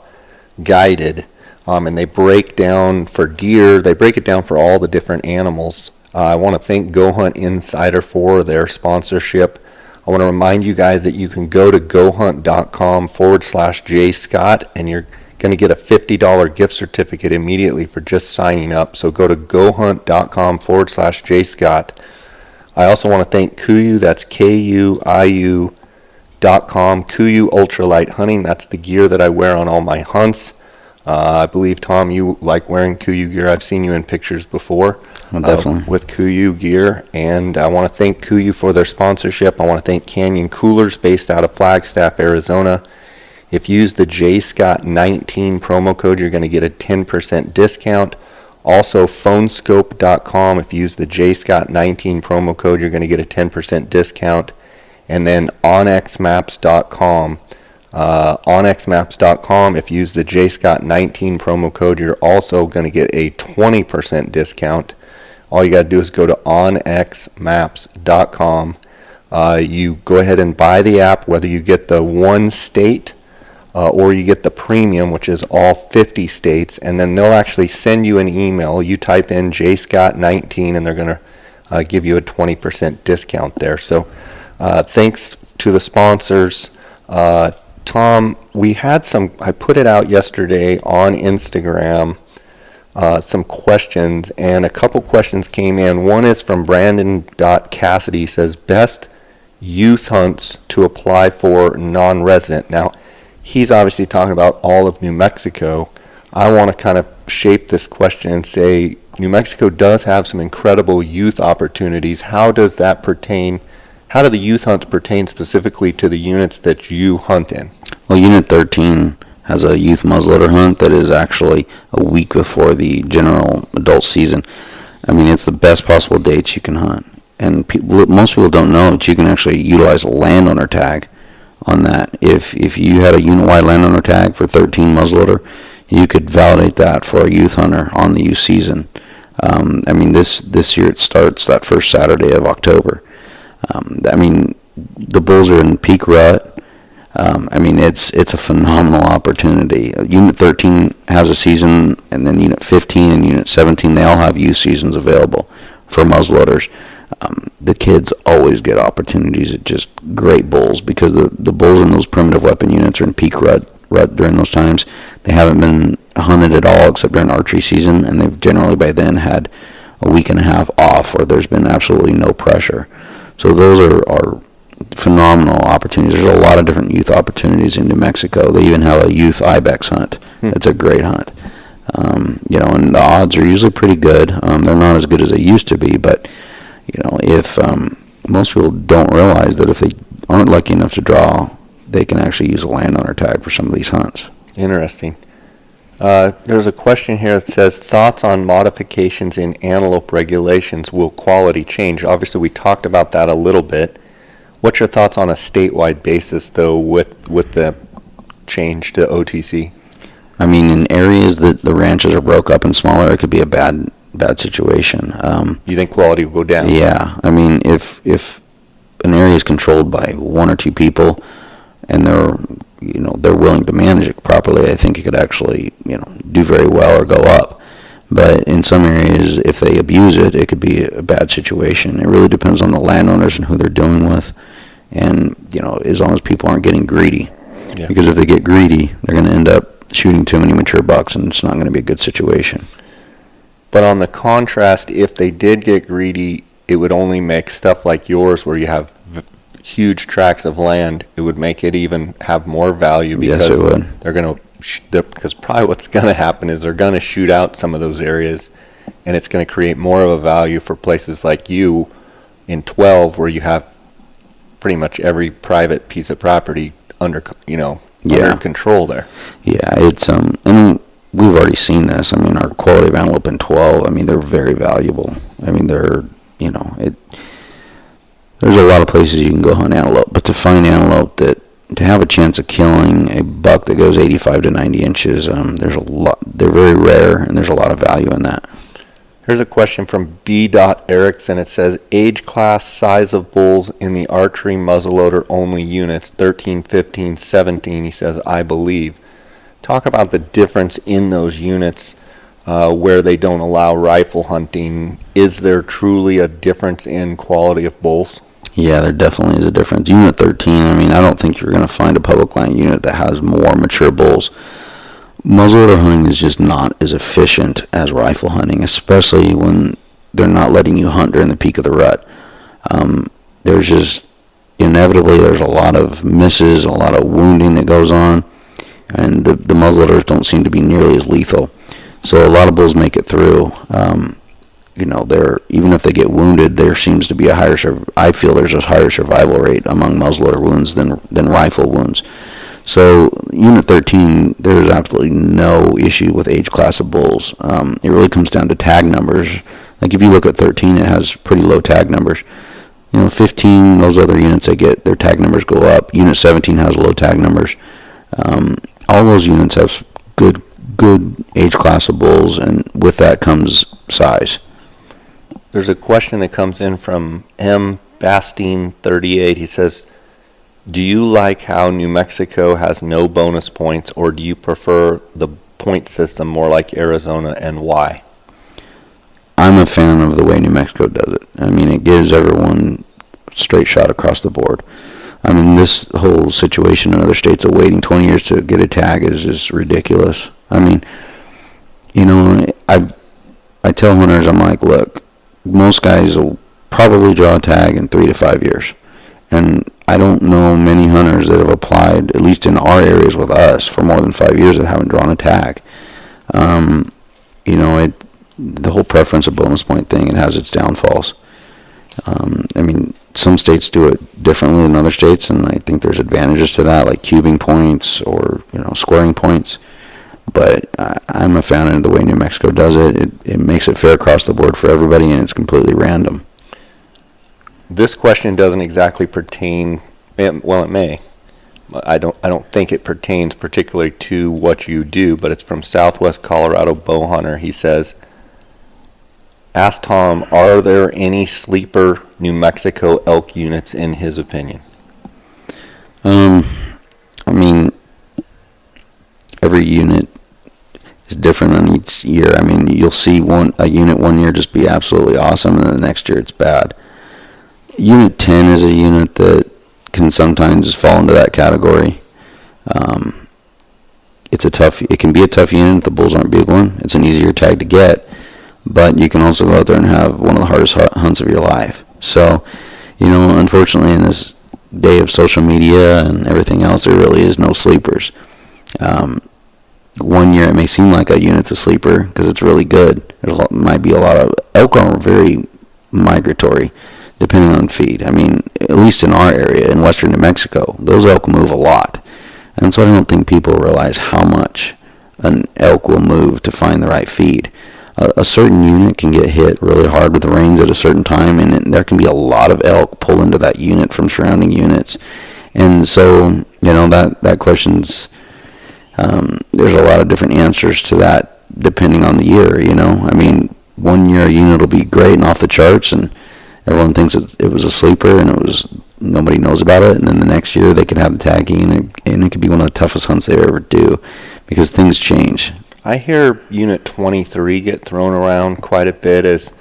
guided. And they break down for deer. They break it down for all the different animals. I want to thank GoHunt Insider for their sponsorship. I want to remind you guys that you can go to gohunt.com/jscott, and you're going to get a $50 gift certificate immediately for just signing up. So go to gohunt.com/jscott. I also want to thank KUIU. That's KUIU.com. KUIU Ultralight Hunting. That's the gear that I wear on all my hunts. I believe, Tom, you like wearing KUIU gear. I've seen you in pictures before. Definitely. With KUIU gear. And I want to thank KUIU for their sponsorship. I want to thank Canyon Coolers based out of Flagstaff, Arizona. If you use the JScott19 promo code, you're going to get a 10% discount. Also, phonescope.com. If you use the JScott19 promo code, you're going to get a 10% discount. And then onxmaps.com. onxmaps.com. If you use the JScott19 promo code, you're also going to get a 20% discount. All you got to do is go to onxmaps.com. You go ahead and buy the app, whether you get the one state or you get the premium, which is all 50 states, and then they'll actually send you an email. You type in JScott19, and they're going to give you a 20% discount there. So thanks to the sponsors. Tom, we had I put it out yesterday on Instagram, some questions, and a couple questions came in. One is from Brandon.Cassidy, says, best youth hunts to apply for non-resident. Now, he's obviously talking about all of New Mexico. I want to kind of shape this question and say New Mexico does have some incredible youth opportunities. How does that pertain? How do the youth hunts pertain specifically to the units that you hunt in? Well, Unit 13 has a youth muzzleloader hunt that is actually a week before the general adult season. I mean, it's the best possible dates you can hunt. And most people don't know that you can actually utilize a landowner tag on that. If you had a unit-wide landowner tag for 13 muzzleloader, you could validate that for a youth hunter on the youth season. I mean, this year it starts that first Saturday of October. I mean, the bulls are in peak rut. I mean, it's a phenomenal opportunity. Unit 13 has a season, and then Unit 15 and Unit 17, they all have youth seasons available for muzzleloaders. The kids always get opportunities at just great bulls because the bulls in those primitive weapon units are in peak rut during those times. They haven't been hunted at all except during archery season, and they've generally by then had a week and a half off where there's been absolutely no pressure. So those are phenomenal opportunities. There's a lot of different youth opportunities in New Mexico. They even have a youth ibex hunt. It's a great hunt. And the odds are usually pretty good. They're not as good as they used to be, but if most people don't realize that if they aren't lucky enough to draw, they can actually use a landowner tag for some of these hunts. Interesting. There's a question here that says, thoughts on modifications in antelope regulations, will quality change? Obviously, we talked about that a little bit. What's your thoughts on a statewide basis, though, with the change to OTC? I mean, in areas that the ranches are broke up and smaller, it could be a bad situation. You think quality will go down? Yeah. I mean, if an area is controlled by one or two people and they're willing to manage it properly, I think it could actually, do very well or go up. But in some areas, if they abuse it, it could be a bad situation. It really depends on the landowners and who they're dealing with. And, as long as people aren't getting greedy. Yeah. Because if they get greedy, they're going to end up shooting too many mature bucks, and it's not going to be a good situation. But on the contrast, if they did get greedy, it would only make stuff like yours where you have huge tracts of land, it would make it even have more value because yes, it would. They're going to because probably what's going to happen is they're going to shoot out some of those areas, and it's going to create more of a value for places like you in 12 where you have pretty much every private piece of property under control there. Yeah, it's and we've already seen this. I mean, our quality of antelope in 12, I mean, they're very valuable. I mean, they're, there's a lot of places you can go hunt antelope, but to find antelope to have a chance of killing a buck that goes 85 to 90 inches, there's a lot, they're very rare, and there's a lot of value in that. Here's a question from B. Erickson. It says, age class, size of bulls in the archery muzzleloader only units, 13, 15, 17, he says, I believe. Talk about the difference in those units where they don't allow rifle hunting. Is there truly a difference in quality of bulls? Yeah, there definitely is a difference. Unit 13, I mean, I don't think you're going to find a public land unit that has more mature bulls. Muzzleloader hunting is just not as efficient as rifle hunting, especially when they're not letting you hunt during the peak of the rut. There's just, inevitably, there's a lot of misses, a lot of wounding that goes on, and the muzzleloaders don't seem to be nearly as lethal. So a lot of bulls make it through. Even if they get wounded, there seems to be I feel there's a higher survival rate among muzzleloader wounds than rifle wounds. So Unit 13, there's absolutely no issue with age class of bulls. It really comes down to tag numbers. Like if you look at 13, it has pretty low tag numbers. 15, those other units their tag numbers go up. Unit 17 has low tag numbers. All those units have good age class of bulls, and with that comes size. There's a question that comes in from M. Bastine 38. He says, do you like how New Mexico has no bonus points, or do you prefer the point system more like Arizona, and why? I'm a fan of the way New Mexico does it. I mean, it gives everyone a straight shot across the board. I mean, this whole situation in other states of waiting 20 years to get a tag is just ridiculous. I mean, I tell hunters, I'm like, look, most guys will probably draw a tag in 3 to 5 years. And I don't know many hunters that have applied, at least in our areas with us, for more than 5 years that haven't drawn a tag. The whole preference of bonus point thing, it has its downfalls. I mean, some states do it differently than other states, and I think there's advantages to that, like cubing points or, scoring points. But I'm a fan of the way New Mexico does it. It makes it fair across the board for everybody, and it's completely random. This question doesn't exactly pertain, well, it may. I don't think it pertains particularly to what you do, but it's from Southwest Colorado Bow Hunter. He says, ask Tom, are there any sleeper New Mexico elk units in his opinion? I mean, every unit is different on each year. I mean, you'll see a unit one year just be absolutely awesome, and then the next year it's bad. Unit 10 is a unit that can sometimes fall into that category. It can be a tough unit if the bulls aren't bugling. It's an easier tag to get, but you can also go out there and have one of the hardest hunts of your life. So, unfortunately in this day of social media and everything else, there really is no sleepers. One year it may seem like a unit's a sleeper because it's really good. There might be a lot of elk are very migratory depending on feed. I mean, at least in our area in western New Mexico, those elk move a lot. And so I don't think people realize how much an elk will move to find the right feed. A certain unit can get hit really hard with the reins at a certain time, and there can be a lot of elk pull into that unit from surrounding units. And so, that question's, there's a lot of different answers to that depending on the year, I mean, one year a unit will be great and off the charts, and everyone thinks it was a sleeper, and nobody knows about it. And then the next year they could have the tagging, and it could be one of the toughest hunts they ever do because things change. I hear Unit 23 get thrown around quite a bit as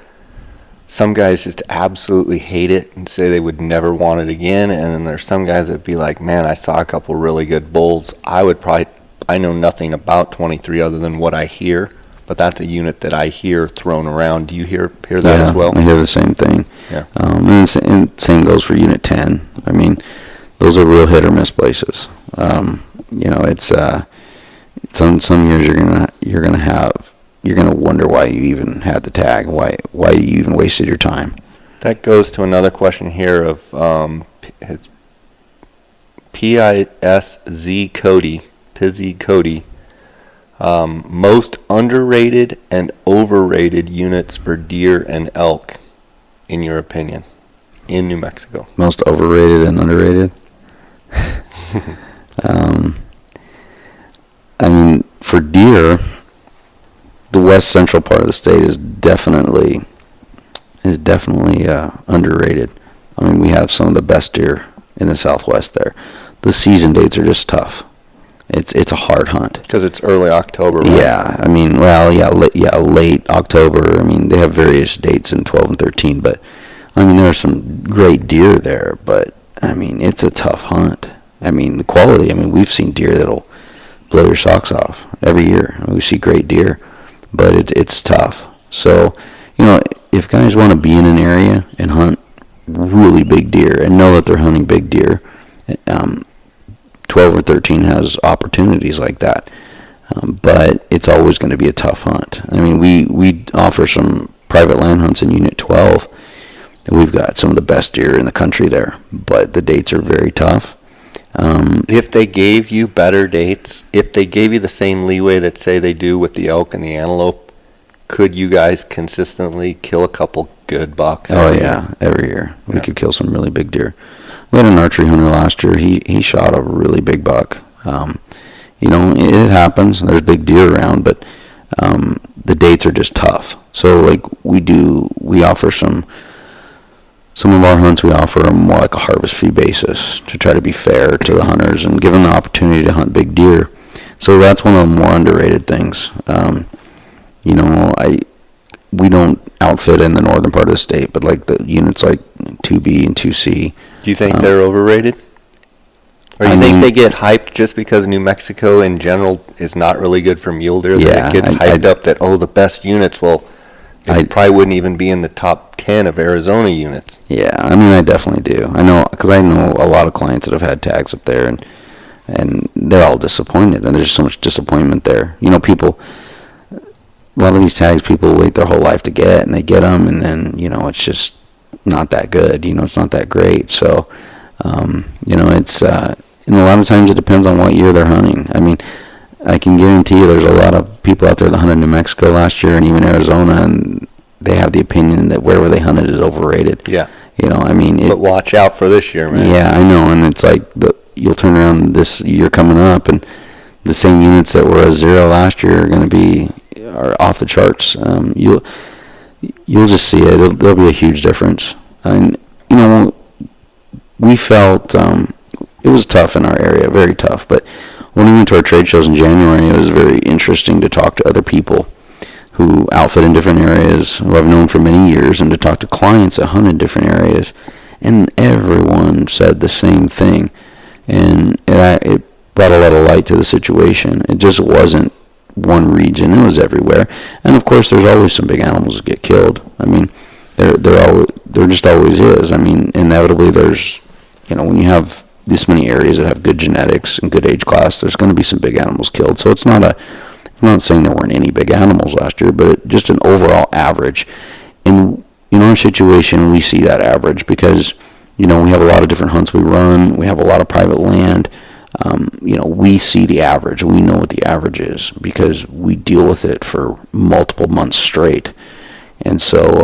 some guys just absolutely hate it and say they would never want it again. And then there's some guys that be like, man, I saw a couple really good bulls. I know nothing about 23 other than what I hear, but that's a unit that I hear thrown around. Do you hear that as well? I hear the same thing. Yeah. And same goes for Unit 10. I mean, those are real hit or miss places. It's some years you're gonna wonder why you even had the tag, why you even wasted your time. That goes to another question here of it's PISZ Cody, Pizzy Cody. Most underrated and overrated units for deer and elk, in your opinion, in New Mexico. Most overrated and underrated. I mean, for deer, the west central part of the state is definitely underrated. I mean, we have some of the best deer in the southwest there. The season dates are just tough. It's a hard hunt because it's early October, right? Yeah, I mean, late October. I mean, they have various dates in 12 and 13, but I mean, there are some great deer there, but I mean, it's a tough hunt. I mean, the quality. I mean, we've seen deer that'll blow your socks off every year. I mean, we see great deer, but it's tough. So, if guys want to be in an area and hunt really big deer and know that they're hunting big deer, 12 or 13 has opportunities like that, but it's always going to be a tough hunt. I mean, we offer some private land hunts in Unit 12, and we've got some of the best deer in the country there, but the dates are very tough. If they gave you better dates, if they gave you the same leeway that say they do with the elk and the antelope, could you guys consistently kill a couple good bucks? Oh yeah, every year we could kill some really big deer. We had an archery hunter last year. He shot a really big buck. It happens. There's big deer around, but the dates are just tough. So like we offer some of our hunts. We offer them more like a harvest fee basis to try to be fair to the hunters and give them the opportunity to hunt big deer. So that's one of the more underrated things. We don't outfit in the northern part of the state, but like the units like 2B and 2C. Do you think they're overrated? Or do you think they get hyped just because New Mexico in general is not really good for mule deer? Yeah, that it gets hyped up that, the best units, they probably wouldn't even be in the top 10 of Arizona units. Yeah, I mean, I definitely do. I know, because I know a lot of clients that have had tags up there, and they're all disappointed, and there's so much disappointment there. A lot of these tags people wait their whole life to get, and they get them, and then, it's just not that good. It's not that great. So, it's, and a lot of times it depends on what year they're hunting. I mean, I can guarantee you there's a lot of people out there that hunted New Mexico last year and even Arizona, and they have the opinion that wherever they hunted is overrated. Yeah. But watch out for this year, man. Yeah, I know, and it's like you'll turn around this year coming up, and the same units that were a 0 last year are off the charts. You'll just see it. There'll be a huge difference. And we felt it was tough in our area, very tough. But when we went to our trade shows in January, it was very interesting to talk to other people who outfit in different areas, who I've known for many years, and to talk to clients that hunt in different areas, and everyone said the same thing, and it brought a lot of light to the situation. It just wasn't one region; it was everywhere. And of course, there's always some big animals that get killed. I mean, there just always is. I mean, inevitably, there's, when you have this many areas that have good genetics and good age class, there's going to be some big animals killed. So I'm not saying there weren't any big animals last year, but just an overall average. In our situation, we see that average because, we have a lot of different hunts we run. We have a lot of private land. We see the average. We know what the average is because we deal with it for multiple months straight. And so,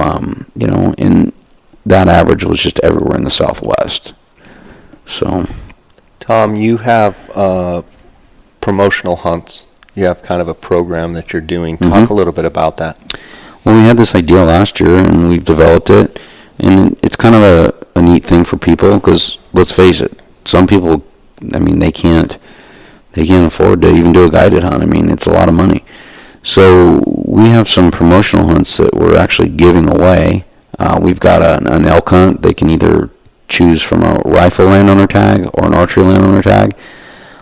and that average was just everywhere in the Southwest. So, Tom, you have promotional hunts. You have kind of a program that you're doing. Talk a little bit about that. Well, we had this idea last year, and we've developed it, and it's kind of a neat thing for people because, let's face it, some people, they can't afford to even do a guided hunt. It's a lot of money. So we have some promotional hunts that we're actually giving away. We've got an elk hunt. They can either choose from a rifle landowner tag or an archery landowner tag.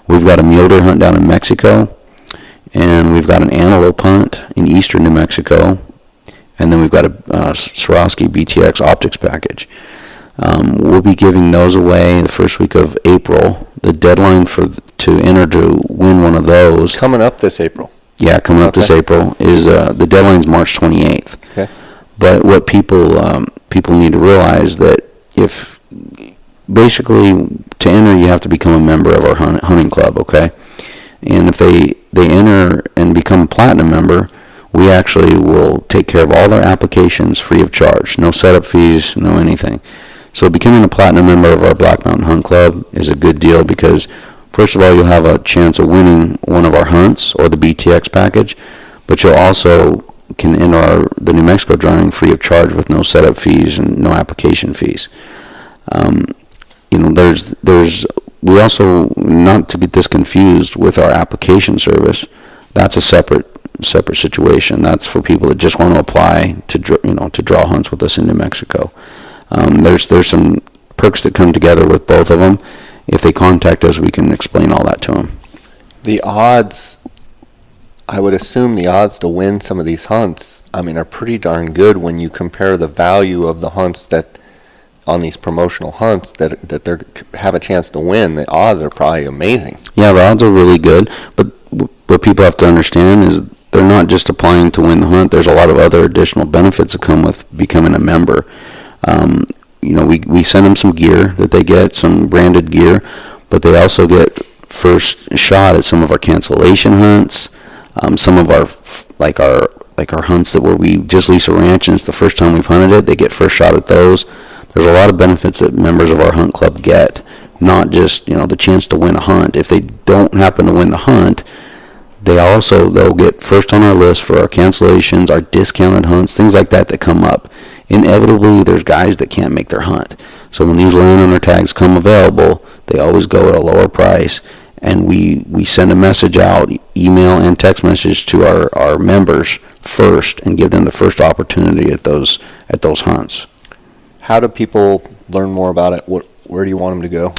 We've got a mule deer hunt down in Mexico, and we've got an antelope hunt in eastern New Mexico, and then we've got a Swarovski BTX optics package. We'll be giving those away the first week of April. The deadline to enter to win one of those Coming up this April. Yeah, coming up this April is the deadline's March 28th. Okay. But what people need to realize that if basically to enter you have to become a member of our hunting club, okay? And if they enter and become a platinum member, we actually will take care of all their applications free of charge. No setup fees, no anything. So becoming a platinum member of our Black Mountain Hunt Club is a good deal because first of all, you'll have a chance of winning one of our hunts or the BTX package, but you'll also can enter the New Mexico drawing free of charge with no setup fees and no application fees. We also, not to get this confused with our application service, that's a separate situation. That's for people that just want to apply to draw hunts with us in New Mexico. There's some perks that come together with both of them. If they contact us, we can explain all that to them. The odds, I would assume the odds to win some of these hunts, are pretty darn good when you compare the value of the hunts that, on these promotional hunts, that they have a chance to win. The odds are probably amazing. Yeah, the odds are really good, but what people have to understand is they're not just applying to win the hunt. There's a lot of other additional benefits that come with becoming a member. We send them some gear that they get, some branded gear, but they also get first shot at some of our cancellation hunts, some of our hunts that where we just lease a ranch and it's the first time we've hunted it, they get first shot at those. There's a lot of benefits that members of our hunt club get, not just, the chance to win a hunt. If they don't happen to win the hunt, they'll get first on our list for our cancellations, our discounted hunts, things like that come up. Inevitably, there's guys that can't make their hunt. So when these landowner tags come available, they always go at a lower price, and we send a message out, email and text message to our members first, and give them the first opportunity at those hunts. How do people learn more about it? Where do you want them to go?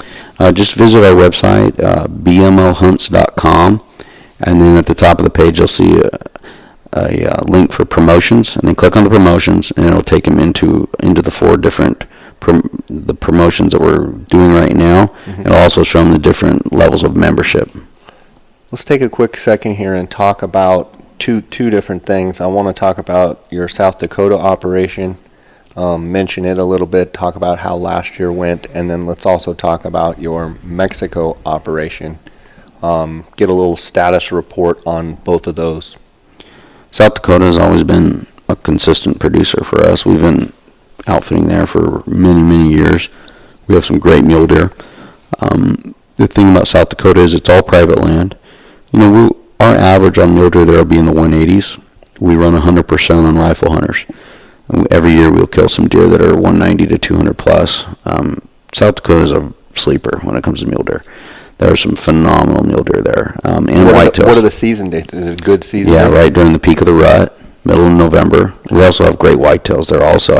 Just visit our website, bmohunts.com, and then at the top of the page you'll see a link for promotions, and then click on the promotions, and it'll take them into the 4 different the promotions that we're doing right now. It'll also show them the different levels of membership. Let's take a quick second here and talk about two different things. I want to talk about your South Dakota operation, mention it a little bit, talk about how last year went, and then let's also talk about your Mexico operation. Get a little status report on both of those. South Dakota has always been a consistent producer for us. We've been outfitting there for many, many years. We have some great mule deer. The thing about South Dakota is it's all private land. Our average on mule deer there will be in the 180s. We run 100% on rifle hunters. Every year we'll kill some deer that are 190 to 200 plus. South Dakota is a sleeper when it comes to mule deer. There are some phenomenal mule deer there, and whitetails. What are the season dates? Is it a good season? Yeah, right during the peak of the rut, middle of November. We also have great whitetails there also.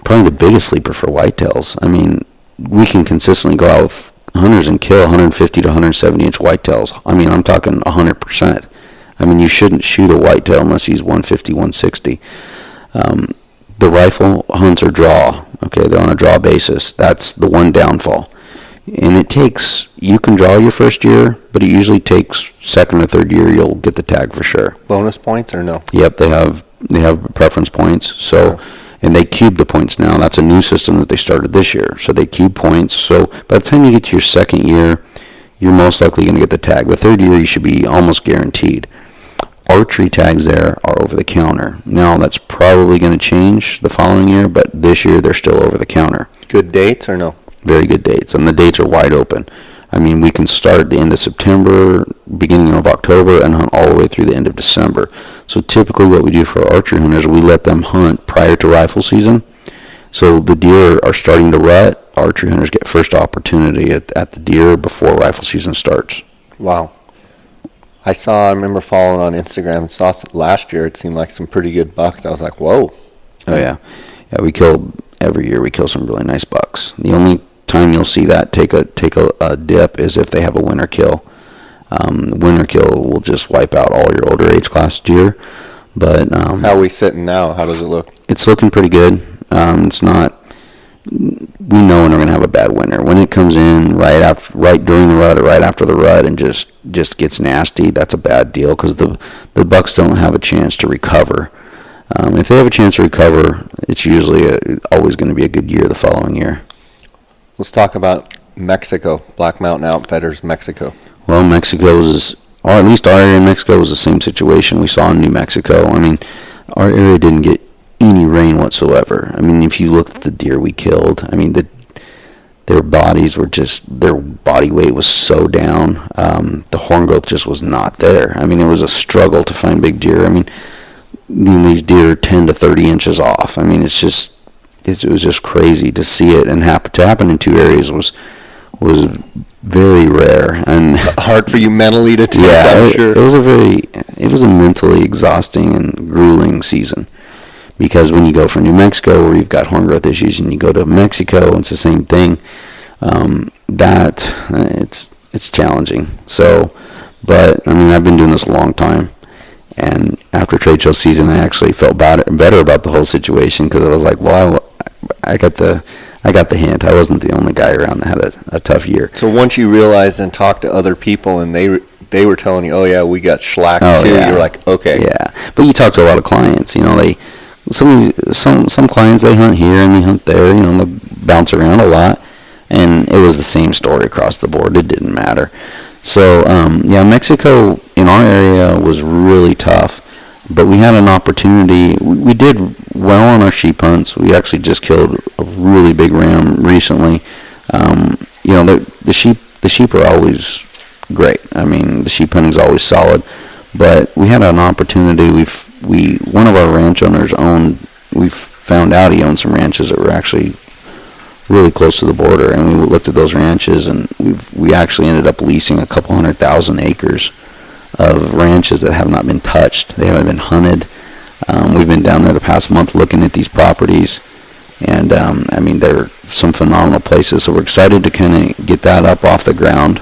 probably the biggest sleeper for whitetails. I mean, we can consistently go out with hunters and kill 150 to 170 inch whitetails. I mean, I'm talking 100%. I mean, you shouldn't shoot a whitetail unless he's 150, 160. The rifle hunts are draw. Okay, they're on a draw basis. That's the one downfall. And it takes, you can draw your first year, but it usually takes second or third year you'll get the tag for sure. Bonus points or no? Yep, they have preference points. So, and they cube the points now. That's a new system that they started this year. So they cube points. So by the time you get to your second year, you're most likely going to get the tag. The third year, you should be almost guaranteed. Archery tags there are over the counter. Now that's probably going to change the following year, but this year they're still over the counter. Good dates or no? Very good dates, and the dates are wide open. I mean, we can start at the end of September, beginning of October, and hunt all the way through the end of December. So typically what we do for our archery hunters, we let them hunt prior to rifle season. So the deer are starting to rut. Archery hunters get first opportunity at the deer before rifle season starts. Wow. I remember following on Instagram and saw last year, it seemed like some pretty good bucks. I was like, whoa. Oh, yeah. Yeah, every year we kill some really nice bucks. The only time you'll see that take a dip is if they have a winter kill. Winter kill will just wipe out all your older age class deer. But how are we sitting now? How does it look? It's looking pretty good. It's not. We know when we're gonna have a bad winter. When it comes in right during the rut or right after the rut and just gets nasty, that's a bad deal because the bucks don't have a chance to recover. If they have a chance to recover, it's usually always going to be a good year the following year. Let's talk about Mexico, Black Mountain Outfitters, Mexico. Well, or at least our area in Mexico was the same situation we saw in New Mexico. I mean, our area didn't get any rain whatsoever. I mean, if you look at the deer we killed, I mean, their bodies were their body weight was so down. The horn growth just was not there. I mean, it was a struggle to find big deer. I mean, these deer are 10 to 30 inches off. I mean, it was just crazy to see it, and to happen in two areas was very rare and hard for you mentally to take. Yeah, I'm sure. It was a mentally exhausting and grueling season because when you go from New Mexico where you've got horn growth issues and you go to Mexico, it's the same thing. It's challenging. So, but I mean, I've been doing this a long time. And after trade show season, I actually felt better about the whole situation because I was like, well, I got the hint. I wasn't the only guy around that had a tough year. So once you realized and talked to other people and they were telling you, oh yeah, we got shellacked too, yeah. You're like, okay. Yeah, but you talk to a lot of clients. You know, some clients, they hunt here and they hunt there. You know, they bounce around a lot, and it was the same story across the board. It didn't matter. So, Mexico in our area was really tough, but we had an opportunity. We did well on our sheep hunts. We actually just killed a really big ram recently. The sheep are always great. I mean, the sheep hunting's always solid, but we had an opportunity. One of our ranch owners we found out he owned some ranches that were actually really close to the border, and we looked at those ranches, and we actually ended up leasing a couple 100,000 acres of ranches that have not been touched. They haven't been hunted. We've been down there the past month looking at these properties, and they're some phenomenal places. So we're excited to kind of get that up off the ground.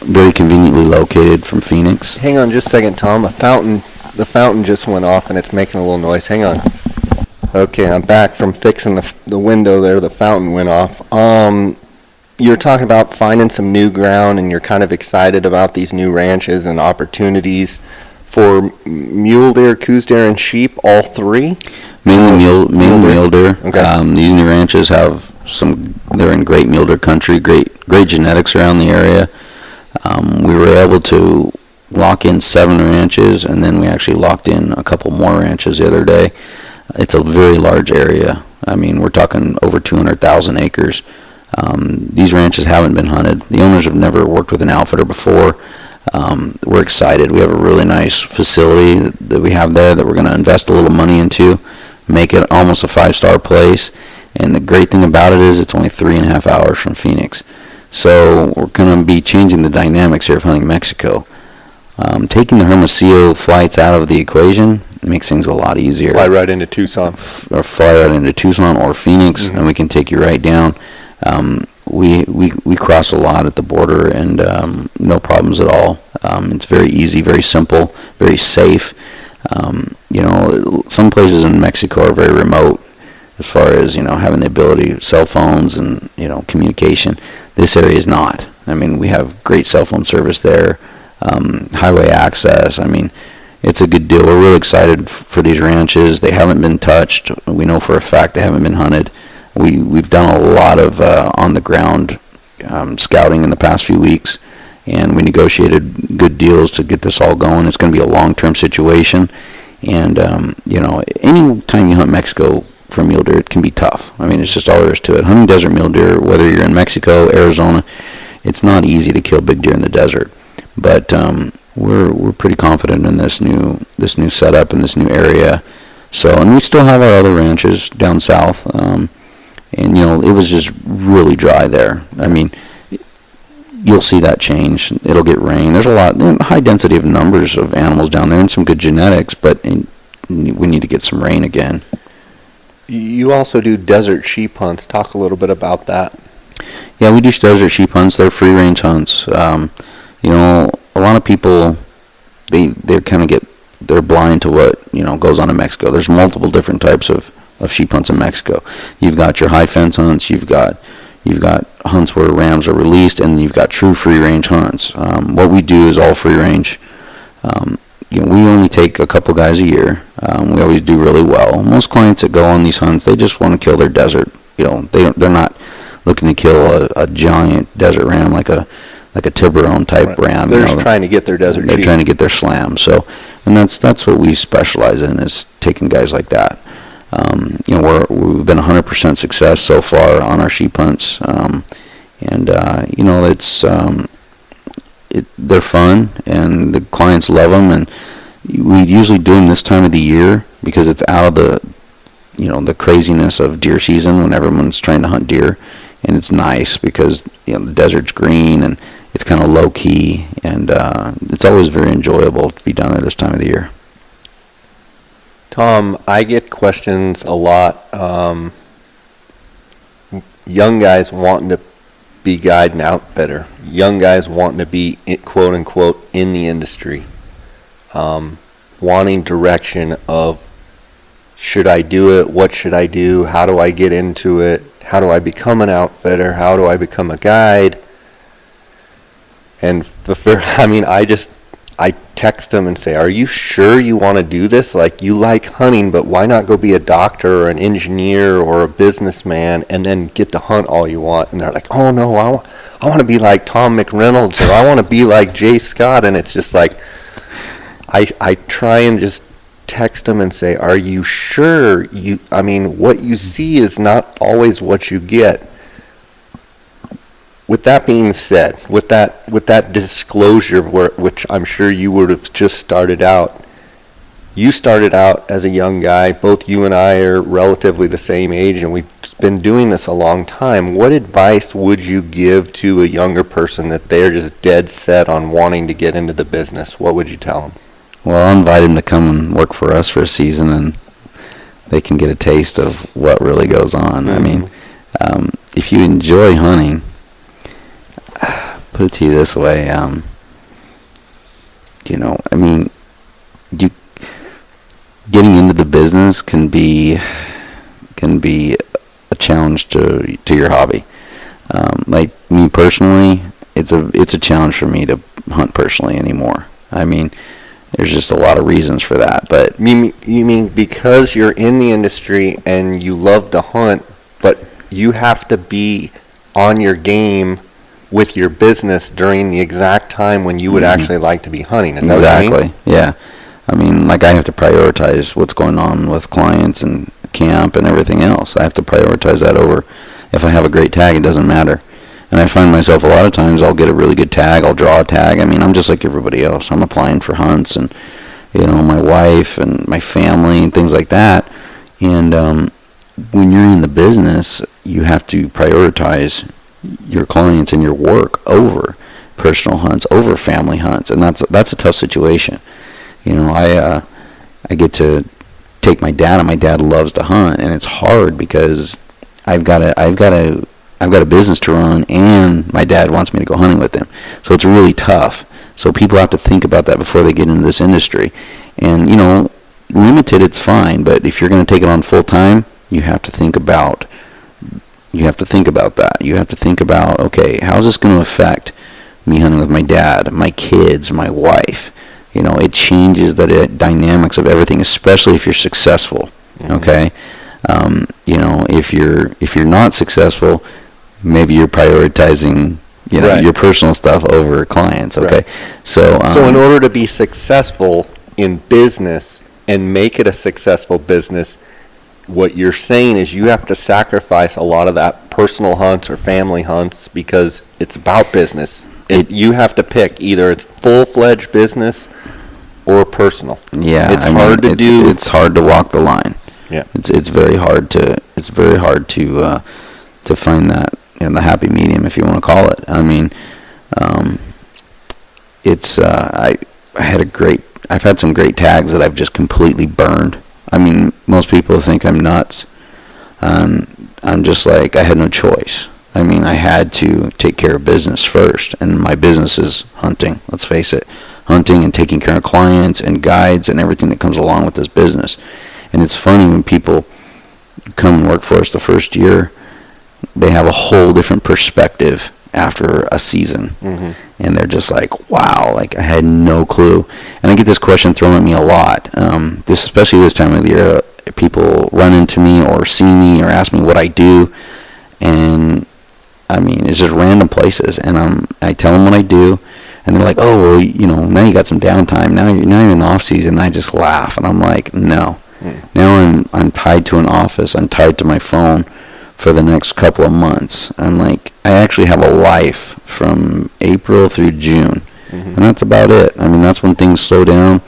Very conveniently located from Phoenix. Hang on just a second, Tom. The fountain just went off, and it's making a little noise. Hang on. Okay, I'm back from fixing the window there. The fountain went off. You're talking about finding some new ground, and you're kind of excited about these new ranches and opportunities for mule deer, coos deer, and sheep, all three? Mainly mule deer. Okay. These new ranches they're in great mule deer country, great genetics around the area. We were able to lock in 7 ranches, and then we actually locked in a couple more ranches the other day. It's a very large area. I mean, we're talking over 200,000 acres. These ranches haven't been hunted. The owners have never worked with an outfitter before. We're excited. We have a really nice facility that we have there that we're going to invest a little money into, make it almost a 5-star place. And the great thing about it is it's only 3.5 hours from Phoenix. So we're going to be changing the dynamics here of hunting Mexico. Taking the Hermosillo flights out of the equation, It makes things a lot easier. Fly right into Tucson. Or fly right into Tucson or Phoenix, and we can take you right down. We cross a lot at the border, and no problems at all. It's very easy, very simple, very safe. Some places in Mexico are very remote as far as, having the ability, cell phones and, communication. This area is not. I mean, we have great cell phone service there, highway access. I mean, it's a good deal. We're really excited for these ranches. They haven't been touched. We know for a fact they haven't been hunted. We've done a lot of on-the-ground scouting in the past few weeks, and we negotiated good deals to get this all going. It's going to be a long-term situation, and, any time you hunt Mexico for mule deer, it can be tough. I mean, it's just all there is to it. Hunting desert mule deer, whether you're in Mexico, Arizona, it's not easy to kill big deer in the desert, but we're pretty confident in this new setup and this new area. So, and we still have our other ranches down south, and it was just really dry there. I mean, you'll see that change. It'll get rain. There's a high density of numbers of animals down there and some good genetics, but we need to get some rain again. You also do desert sheep hunts. Talk a little bit about that. Yeah, we do desert sheep hunts. They're free range hunts. A lot of people, they're blind to what, goes on in Mexico. There's multiple different types of sheep hunts in Mexico. You've got your high fence hunts, you've got hunts where rams are released, and you've got true free range hunts. What we do is all free range. We only take a couple guys a year. We always do really well. Most clients that go on these hunts, they just want to kill their desert. They're not looking to kill a giant desert ram like a Tiburon type ram. They're just trying to get their desert sheep. They're trying to get their slam. So, and that's what we specialize in, is taking guys like that. We've been 100% success so far on our sheep hunts, they're fun and the clients love them, and we usually do them this time of the year because it's out of the craziness of deer season when everyone's trying to hunt deer, and it's nice because the desert's green and it's kind of low key, and it's always very enjoyable to be down there this time of the year. Tom, I get questions a lot. Young guys wanting to be guide and outfitter. Young guys wanting to be, quote unquote, in the industry. Wanting direction of, should I do it? What should I do? How do I get into it? How do I become an outfitter? How do I become a guide? And I text them and say, are you sure you want to do this? Like, you like hunting, but why not go be a doctor or an engineer or a businessman and then get to hunt all you want? And they're like, oh no, I want to be like Tom McReynolds, or I want to be like Jay Scott. And it's just like, I try and just text them and say, are you sure? What you see is not always what you get. With that being said, with that disclosure, which I'm sure you would have just started out, you started out as a young guy. Both you and I are relatively the same age, and we've been doing this a long time. What advice would you give to a younger person that they're just dead set on wanting to get into the business? What would you tell them? Well, I'll invite them to come and work for us for a season, and they can get a taste of what really goes on. Mm-hmm. If you enjoy hunting, put it to you this way, getting into the business can be a challenge to your hobby. Like me personally, it's a challenge for me to hunt personally anymore. There's just a lot of reasons for that, but you mean because you're in the industry and you love to hunt, but you have to be on your game with your business during the exact time when you would actually like to be hunting. Is that exactly what you mean? Yeah. I have to prioritize what's going on with clients and camp and everything else. I have to prioritize that over. If I have a great tag, it doesn't matter. And I find myself a lot of times I'll get a really good tag, I'll draw a tag. I'm just like everybody else. I'm applying for hunts, and my wife and my family and things like that. And when you're in the business, you have to prioritize your clients and your work over personal hunts, over family hunts, and that's a tough situation. I get to take my dad, and my dad loves to hunt, and it's hard because I've got a business to run, and my dad wants me to go hunting with him. So it's really tough. So people have to think about that before they get into this industry. And, you know, limited, it's fine, but if you're going to take it on full time, you have to think about that. You have to think about, okay, how's this going to affect me hunting with my dad, my kids, my wife? You know, it changes the dynamics of everything, especially if you're successful. Okay, you know, if you're not successful, maybe you're prioritizing, you know, your personal stuff over clients. Okay, so in order to be successful in business and make it a successful business, what you're saying is you have to sacrifice a lot of that personal hunts or family hunts because it's about business. You have to pick either it's full-fledged business or personal. Yeah, it's hard to do. It's hard to walk the line. Yeah, it's very hard to find that, you know, the happy medium, if you want to call it. I mean, I've had some great tags that I've just completely burned. I mean, most people think I'm nuts. I'm just like, I had no choice. I mean, I had to take care of business first, and my business is hunting, let's face it. Hunting and taking care of clients and guides and everything that comes along with this business. And it's funny when people come and work for us the first year, they have a whole different perspective after a season. And they're just like, wow, like I had no clue. And I get this question thrown at me a lot. Especially this time of the year, people run into me or see me or ask me what I do. And I mean, it's just random places. And I tell them what I do. And they're like, oh, well, you know, now you got some downtime. Now you're in the off season. And I just laugh. And I'm like, no. Now I'm tied to an office. I'm tied to my phone for the next couple of months. I'm like, I actually have a life from April through June. And that's about it. I mean, that's when things slow down.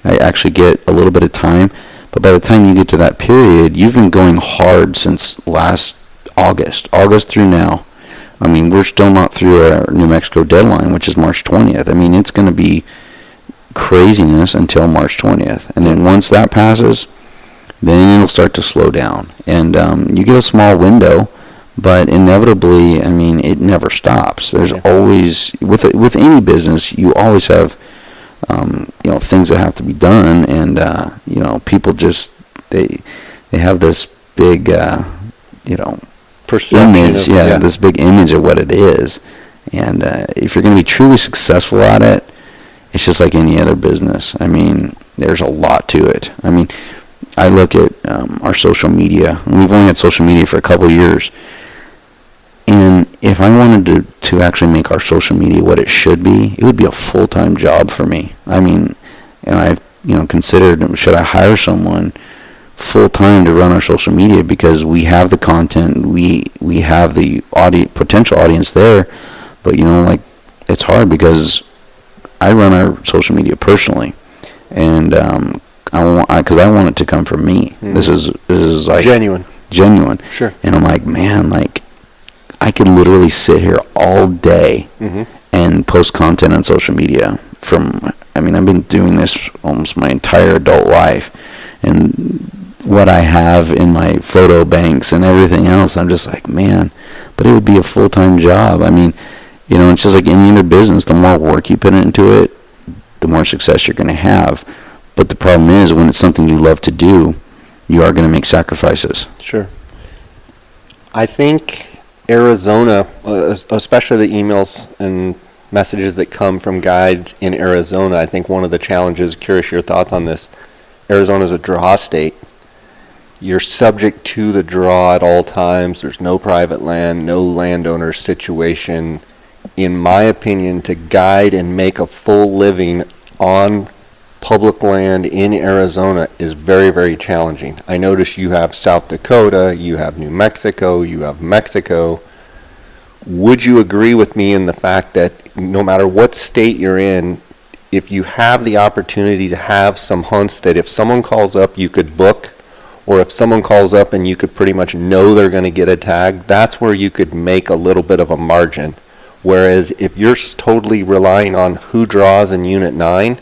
I actually get a little bit of time. But by the time you get to that period, you've been going hard since last August through now. I mean, we're still not through our New Mexico deadline, which is March 20th. I mean, it's going to be craziness until March 20th. And then once that passes, then it'll start to slow down. And you get a small window, but inevitably, I mean, it never stops. There's always, with any business, you always have, you know, things that have to be done. And, you know, people just, they have this big, you know, image, this big image of what it is. And if you're going to be truly successful at it, it's just like any other business. I mean, there's a lot to it. I mean, I look at our social media, and we've only had social media for a couple of years. And if I wanted to actually make our social media what it should be, it would be a full-time job for me. I mean, and I've, you know, considered, should I hire someone full-time to run our social media, because we have the content, we have the potential audience there, but, you know, like, it's hard because I run our social media personally, and because I want it to come from me. This is like genuine. Sure. And I'm like, man, like, I could literally sit here all day and post content on social media. I mean, I've been doing this almost my entire adult life, and what I have in my photo banks and everything else, I'm just like, man, but it would be a full-time job. I mean, you know, it's just like any other business. The more work you put into it, the more success you're going to have. But the problem is, when it's something you love to do, you are going to make sacrifices. Sure. I think Arizona, especially the emails and messages that come from guides in Arizona, I think one of the challenges, curious your thoughts on this, Arizona is a draw state. You're subject to the draw at all times. There's no private land, no landowner situation. In my opinion, to guide and make a full living on public land in Arizona is very, very challenging. I notice you have South Dakota, you have New Mexico, you have Mexico. Would you agree with me in the fact that no matter what state you're in, if you have the opportunity to have some hunts that if someone calls up you could book, or if someone calls up and you could pretty much know they're going to get a tag, that's where you could make a little bit of a margin. Whereas if you're totally relying on who draws in Unit 9,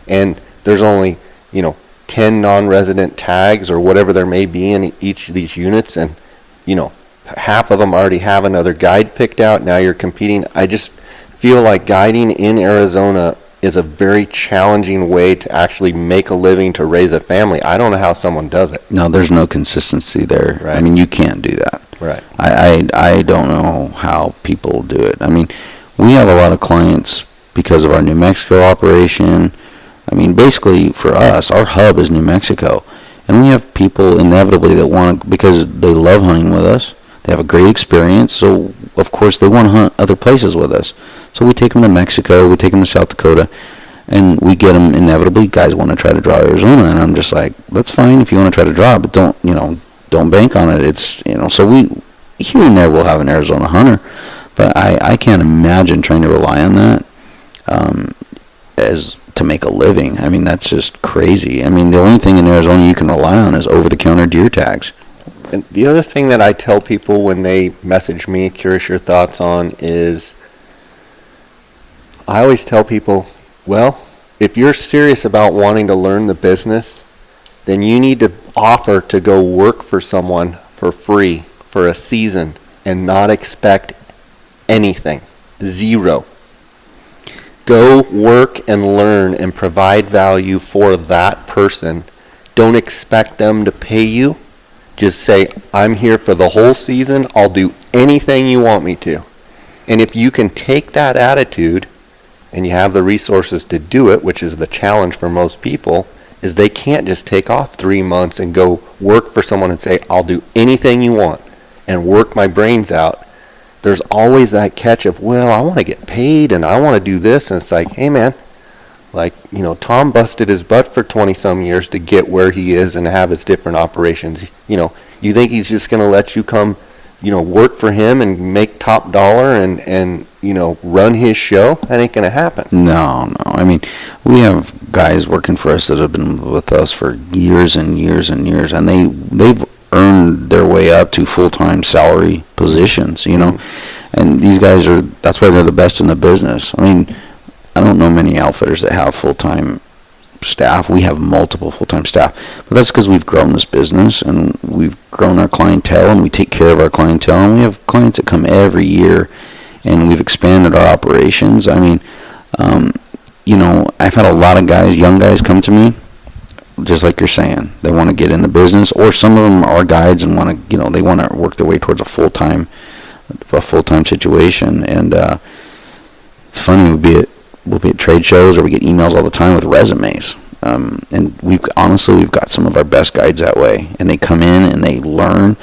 and there's only, you know, 10 non-resident tags or whatever there may be in each of these units, and half of them already have another guide picked out. Now you're competing. I just feel like guiding in Arizona is a very challenging way to actually make a living, to raise a family. I don't know how someone does it. No, there's no consistency there. Right. I mean, you can't do that. Right. I don't know how people do it. I mean, we have a lot of clients because of our New Mexico operation. I mean, basically for us, our hub is New Mexico. And we have people inevitably that want, because they love hunting with us, they have a great experience, so of course they want to hunt other places with us. So we take them to Mexico, we take them to South Dakota, and we get them inevitably. Guys want to try to draw Arizona, and I'm just like, that's fine if you want to try to draw, but don't bank on it. It's, so we, here and there we'll have an Arizona hunter, but I can't imagine trying to rely on that as to make a living. I mean, that's just crazy. I mean, the only thing in Arizona you can rely on is over-the-counter deer tags. And the other thing that I tell people when they message me, curious your thoughts on, is I always tell people, well, if you're serious about wanting to learn the business, then you need to offer to go work for someone for free for a season and not expect anything. Zero. Go work and learn and provide value for that person. Don't expect them to pay you. Just say, I'm here for the whole season. I'll do anything you want me to. And if you can take that attitude and you have the resources to do it, which is the challenge for most people, is they can't just take off 3 months and go work for someone and say, I'll do anything you want and work my brains out. There's always that catch of, well, I want to get paid and I want to do this. And it's like, hey, man, Tom busted his butt for 20-some years to get where he is and have his different operations. You think he's just going to let you come, work for him and make top dollar and run his show? That ain't going to happen. No. I mean, we have guys working for us that have been with us for years and years and years, and they've earned their way up to full-time salary positions, Mm-hmm. And these guys that's why they're the best in the business. I mean, I don't know many outfitters that have full-time staff. We have multiple full-time staff, but that's because we've grown this business and we've grown our clientele and we take care of our clientele, and we have clients that come every year, and we've expanded our operations. I mean, I've had a lot of guys, young guys, come to me, just like you're saying. They want to get in the business, or some of them are guides and want to, they want to work their way towards a full-time situation. And it's funny, we'll be at trade shows, or we get emails all the time with resumes. And we've got some of our best guides that way. And they come in and they learn,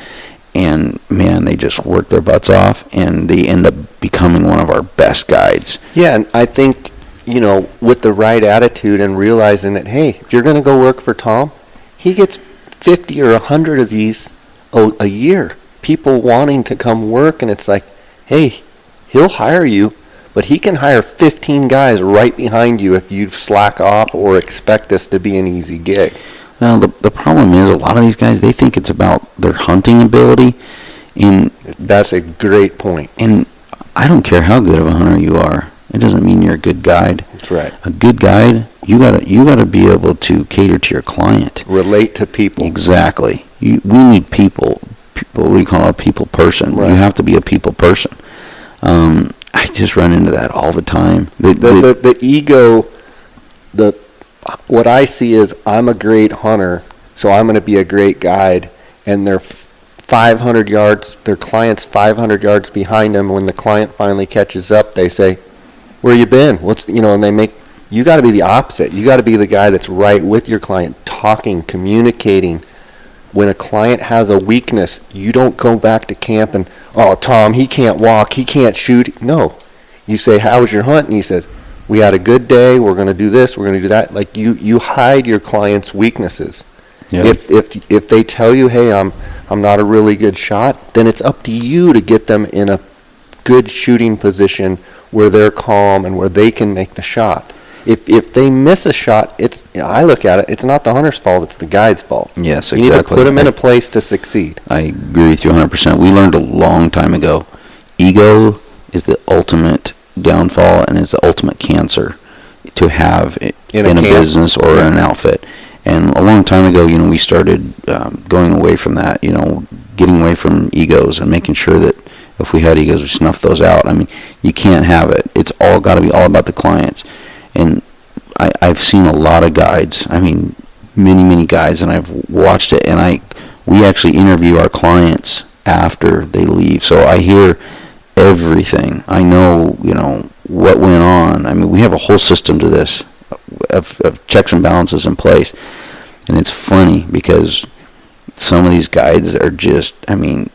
and man, they just work their butts off, and they end up becoming one of our best guides. Yeah, and I think, with the right attitude and realizing that, hey, if you're going to go work for Tom, he gets 50 or 100 of these a year. People wanting to come work, and it's like, hey, he'll hire you, but he can hire 15 guys right behind you if you slack off or expect this to be an easy gig. Well, the problem is a lot of these guys, they think it's about their hunting ability. That's a great point. And I don't care how good of a hunter you are. It doesn't mean you're a good guide. That's right. A good guide, you gotta be able to cater to your client. Relate to people. Exactly. We need people. We call a people person. Right. You have to be a people person. I just run into that all the time. The ego, what I see is, I'm a great hunter, so I'm going to be a great guide, and they're 500 yards, their client's 500 yards behind them. When the client finally catches up, they say, where you been? And you got to be the opposite. You got to be the guy that's right with your client, talking, communicating. When a client has a weakness, you don't go back to camp and, oh, Tom, he can't walk, he can't shoot. No. You say, how was your hunt? And he says, we had a good day, we're going to do this, we're going to do that. Like, you hide your client's weaknesses. Yeah. If they tell you, hey, I'm not a really good shot, then it's up to you to get them in a good shooting position where they're calm and where they can make the shot. If they miss a shot, I look at it, it's not the hunter's fault, it's the guide's fault. Yes, exactly. You need to put them in a place to succeed. I agree with you 100%. We learned a long time ago, ego is the ultimate downfall and it's the ultimate cancer to have in a business or in an outfit. And a long time ago, we started going away from that, getting away from egos and making sure that if we had egos, we snuff those out. I mean, you can't have it. It's all got to be all about the clients. And I've seen a lot of guides. I mean, many guides, and I've watched it. And we actually interview our clients after they leave, so I hear everything. I know, what went on. I mean, we have a whole system to this of checks and balances in place. And it's funny because some of these guides are just, I mean,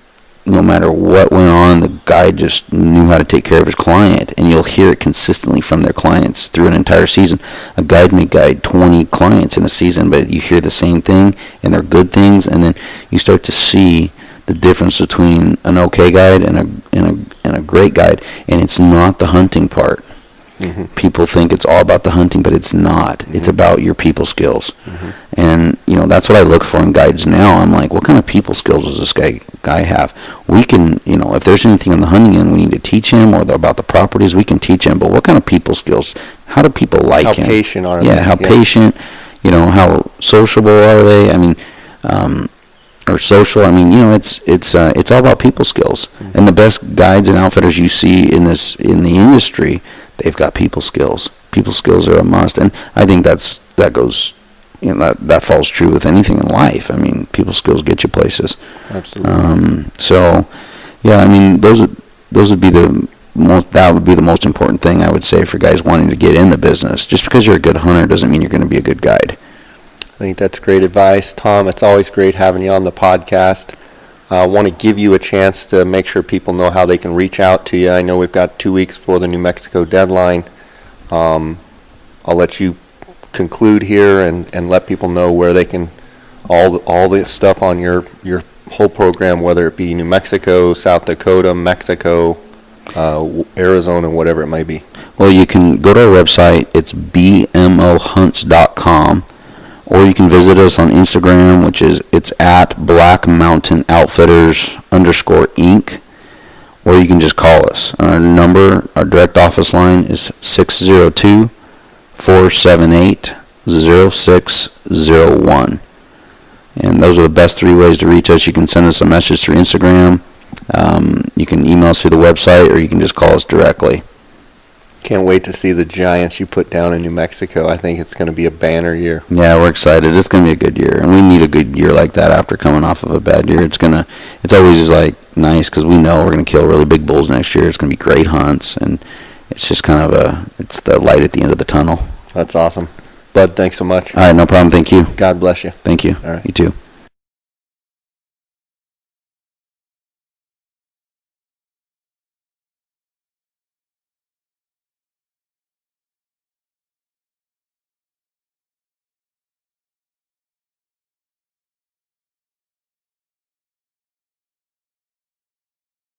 no matter what went on, the guide just knew how to take care of his client. And you'll hear it consistently from their clients through an entire season. A guide may guide 20 clients in a season, but you hear the same thing, and they're good things. And then you start to see the difference between an okay guide and a great guide. And it's not the hunting part. Mm-hmm. People think it's all about the hunting, but it's not. Mm-hmm. It's about your people skills. Mm-hmm. And, that's what I look for in guides now. I'm like, what kind of people skills does this guy have? We can, if there's anything on the hunting end we need to teach him, or about the properties, we can teach him. But what kind of people skills? How do people like him? How patient are they? Yeah, how patient, how sociable are they? I mean, or social. I mean, it's all about people skills. Mm-hmm. And the best guides and outfitters you see in the industry, they've got people skills. People skills are a must, and I think that goes, that falls true with anything in life. I mean, people skills get you places. Absolutely. So, yeah, I mean, those would be the most important thing, I would say, for guys wanting to get in the business. Just because you're a good hunter doesn't mean you're going to be a good guide. I think that's great advice, Tom. It's always great having you on the podcast. I want to give you a chance to make sure people know how they can reach out to you. I know we've got 2 weeks before the New Mexico deadline. I'll let you conclude here and let people know where they can, all the stuff on your whole program, whether it be New Mexico, South Dakota, Mexico, Arizona, whatever it might be. Well, you can go to our website. It's bmohunts.com. Or you can visit us on Instagram, it's at Black Mountain Outfitters _Inc. Or you can just call us. Our direct office line is 602-478-0601. And those are the best 3 ways to reach us. You can send us a message through Instagram. You can email us through the website, or you can just call us directly. Can't wait to see the giants you put down in New Mexico. I think it's going to be a banner year. Yeah, we're excited. It's going to be a good year, and we need a good year like that after coming off of a bad year. It's always like nice because we know we're going to kill really big bulls next year. It's going to be great hunts, and it's just kind of it's the light at the end of the tunnel. That's awesome. Bud, thanks so much. All right, no problem. Thank you. God bless you. Thank you. All right. You too.